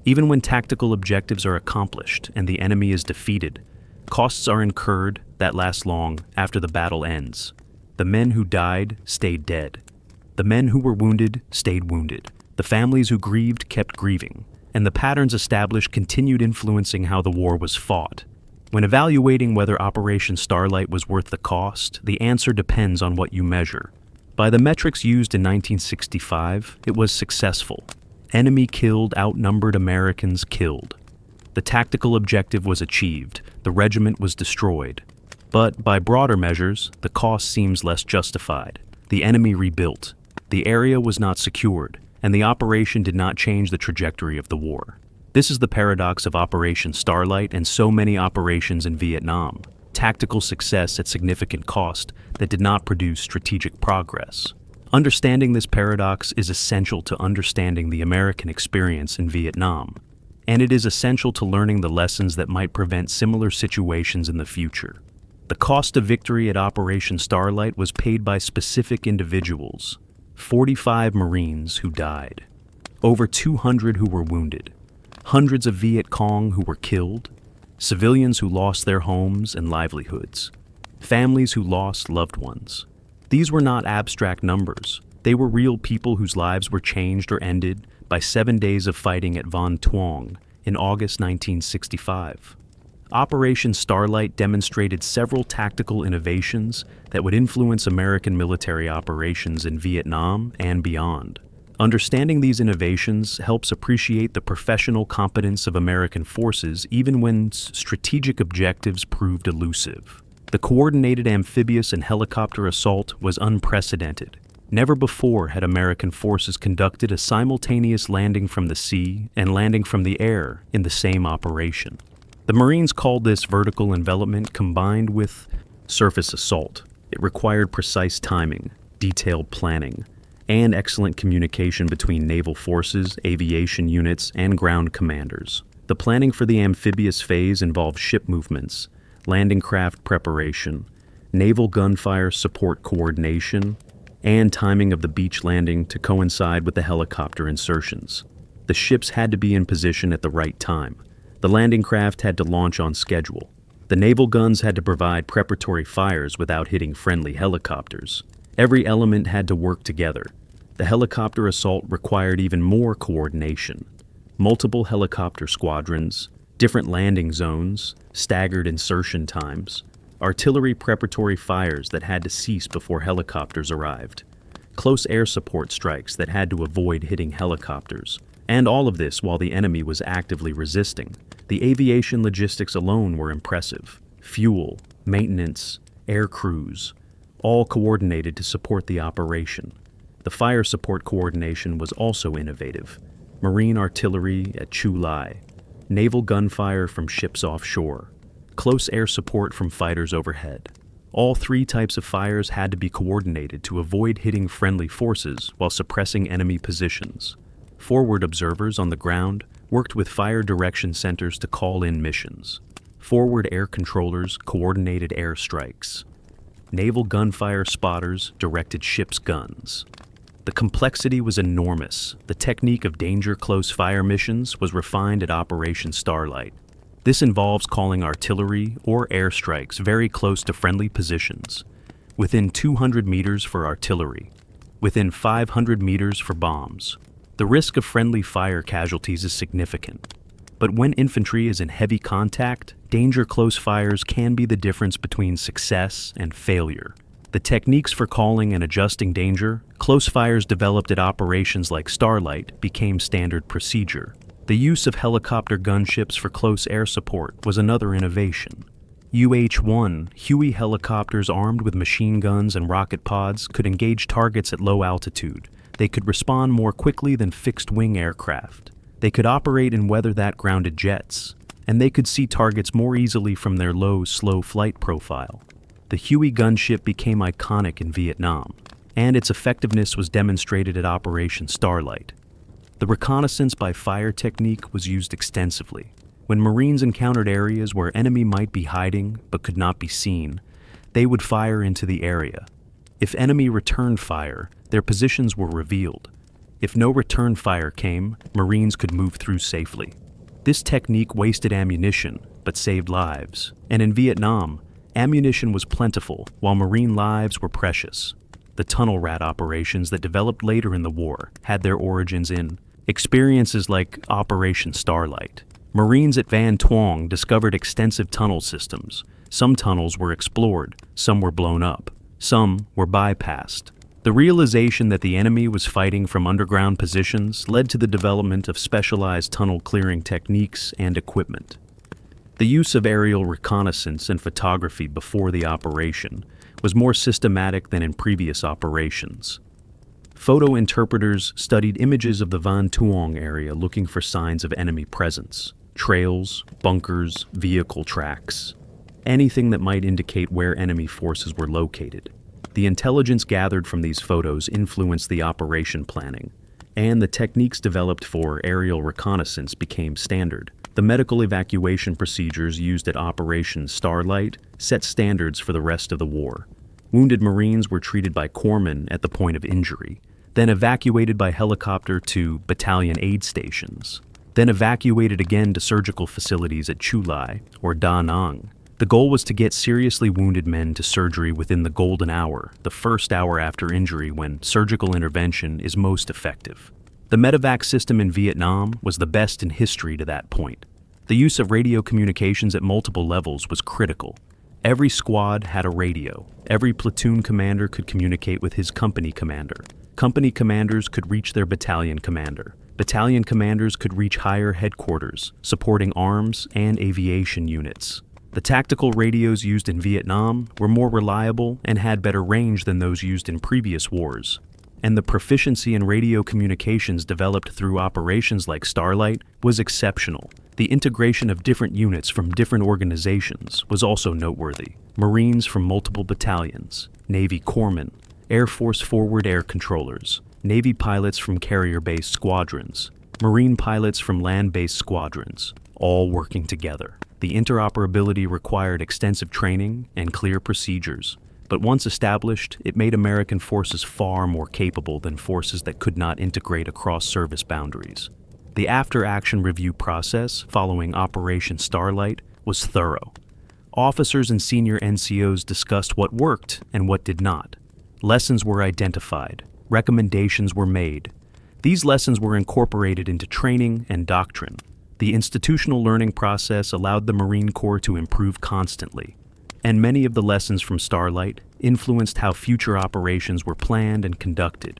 Even when tactical objectives are accomplished and the enemy is defeated, costs are incurred that last long after the battle ends. The men who died stayed dead. The men who were wounded stayed wounded. The families who grieved kept grieving. And the patterns established continued influencing how the war was fought. When evaluating whether Operation Starlite was worth the cost, the answer depends on what you measure. By the metrics used in 1965, it was successful. Enemy killed outnumbered Americans killed. The tactical objective was achieved. The regiment was destroyed. But by broader measures, the cost seems less justified. The enemy rebuilt. The area was not secured, and the operation did not change the trajectory of the war. This is the paradox of Operation Starlite and so many operations in Vietnam. Tactical success at significant cost that did not produce strategic progress. Understanding this paradox is essential to understanding the American experience in Vietnam, and it is essential to learning the lessons that might prevent similar situations in the future. The cost of victory at Operation Starlite was paid by specific individuals. 45 Marines who died. Over 200 who were wounded. Hundreds of Viet Cong who were killed, civilians who lost their homes and livelihoods, families who lost loved ones. These were not abstract numbers. They were real people whose lives were changed or ended by 7 days of fighting at Van Tuong in August 1965. Operation Starlite demonstrated several tactical innovations that would influence American military operations in Vietnam and beyond. Understanding these innovations helps appreciate the professional competence of American forces even when strategic objectives proved elusive. The coordinated amphibious and helicopter assault was unprecedented. Never before had American forces conducted a simultaneous landing from the sea and landing from the air in the same operation. The Marines called this vertical envelopment combined with surface assault. It required precise timing, detailed planning, and excellent communication between naval forces, aviation units, and ground commanders. The planning for the amphibious phase involved ship movements, landing craft preparation, naval gunfire support coordination, and timing of the beach landing to coincide with the helicopter insertions. The ships had to be in position at the right time. The landing craft had to launch on schedule. The naval guns had to provide preparatory fires without hitting friendly helicopters. Every element had to work together. The helicopter assault required even more coordination. Multiple helicopter squadrons, different landing zones, staggered insertion times, artillery preparatory fires that had to cease before helicopters arrived, close air support strikes that had to avoid hitting helicopters, and all of this while the enemy was actively resisting. The aviation logistics alone were impressive. Fuel, maintenance, air crews, all coordinated to support the operation. The fire support coordination was also innovative. Marine artillery at Chu Lai, naval gunfire from ships offshore, close air support from fighters overhead. All three types of fires had to be coordinated to avoid hitting friendly forces while suppressing enemy positions. Forward observers on the ground worked with fire direction centers to call in missions. Forward air controllers coordinated air strikes. Naval gunfire spotters directed ships' guns. The complexity was enormous. The technique of danger close fire missions was refined at Operation Starlite. This involves calling artillery or airstrikes very close to friendly positions, within 200 meters for artillery, within 500 meters for bombs. The risk of friendly fire casualties is significant, but when infantry is in heavy contact, danger close fires can be the difference between success and failure. The techniques for calling and adjusting danger, close fires developed at operations like Starlite became standard procedure. The use of helicopter gunships for close air support was another innovation. UH-1 Huey helicopters armed with machine guns and rocket pods could engage targets at low altitude. They could respond more quickly than fixed-wing aircraft. They could operate in weather that grounded jets, and they could see targets more easily from their low, slow flight profile. The Huey gunship became iconic in Vietnam, and its effectiveness was demonstrated at Operation Starlite. The reconnaissance by fire technique was used extensively. When Marines encountered areas where enemy might be hiding but could not be seen, they would fire into the area. If enemy returned fire, their positions were revealed. If no return fire came, Marines could move through safely. This technique wasted ammunition but saved lives, and in Vietnam, ammunition was plentiful while Marine lives were precious. The tunnel rat operations that developed later in the war had their origins in experiences like Operation Starlite. Marines at Van Tuong discovered extensive tunnel systems. Some tunnels were explored, some were blown up, some were bypassed. The realization that the enemy was fighting from underground positions led to the development of specialized tunnel clearing techniques and equipment. The use of aerial reconnaissance and photography before the operation was more systematic than in previous operations. Photo interpreters studied images of the Van Tuong area looking for signs of enemy presence, trails, bunkers, vehicle tracks, anything that might indicate where enemy forces were located. The intelligence gathered from these photos influenced the operation planning, and the techniques developed for aerial reconnaissance became standard. The medical evacuation procedures used at Operation Starlite set standards for the rest of the war. Wounded Marines were treated by corpsmen at the point of injury, then evacuated by helicopter to battalion aid stations, then evacuated again to surgical facilities at Chu Lai or Da Nang. The goal was to get seriously wounded men to surgery within the golden hour, the first hour after injury when surgical intervention is most effective. The medevac system in Vietnam was the best in history to that point. The use of radio communications at multiple levels was critical. Every squad had a radio. Every platoon commander could communicate with his company commander. Company commanders could reach their battalion commander. Battalion commanders could reach higher headquarters, supporting arms and aviation units. The tactical radios used in Vietnam were more reliable and had better range than those used in previous wars. And the proficiency in radio communications developed through operations like Starlite was exceptional. The integration of different units from different organizations was also noteworthy. Marines from multiple battalions, Navy corpsmen, Air Force forward air controllers, Navy pilots from carrier-based squadrons, Marine pilots from land-based squadrons, all working together. The interoperability required extensive training and clear procedures, but once established, it made American forces far more capable than forces that could not integrate across service boundaries. The after-action review process following Operation Starlite was thorough. Officers and senior NCOs discussed what worked and what did not. Lessons were identified. Recommendations were made. These lessons were incorporated into training and doctrine. The institutional learning process allowed the Marine Corps to improve constantly, and many of the lessons from Starlite influenced how future operations were planned and conducted.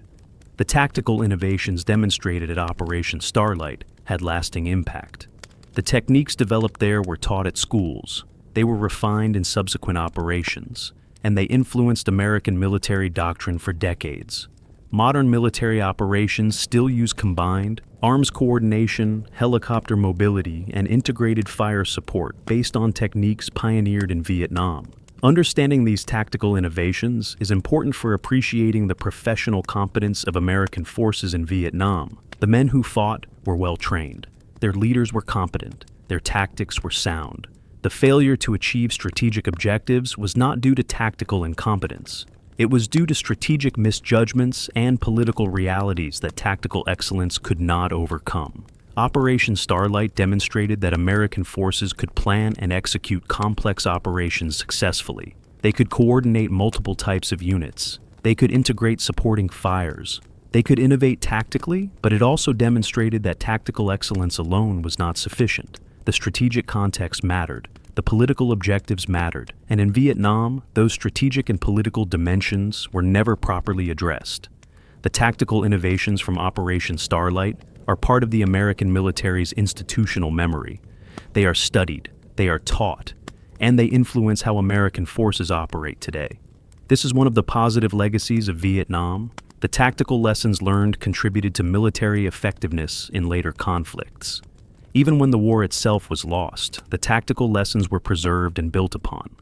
The tactical innovations demonstrated at Operation Starlite had lasting impact. The techniques developed there were taught at schools. They were refined in subsequent operations, and they influenced American military doctrine for decades. Modern military operations still use combined arms coordination, helicopter mobility, and integrated fire support based on techniques pioneered in Vietnam. Understanding these tactical innovations is important for appreciating the professional competence of American forces in Vietnam. The men who fought were well trained. Their leaders were competent. Their tactics were sound. The failure to achieve strategic objectives was not due to tactical incompetence. It was due to strategic misjudgments and political realities that tactical excellence could not overcome. Operation Starlite demonstrated that American forces could plan and execute complex operations successfully. They could coordinate multiple types of units. They could integrate supporting fires. They could innovate tactically, but it also demonstrated that tactical excellence alone was not sufficient. The strategic context mattered. The political objectives mattered. And in Vietnam, those strategic and political dimensions were never properly addressed. The tactical innovations from Operation Starlite are part of the American military's institutional memory. They are studied, they are taught, and they influence how American forces operate today. This is one of the positive legacies of Vietnam. The tactical lessons learned contributed to military effectiveness in later conflicts. Even when the war itself was lost, the tactical lessons were preserved and built upon.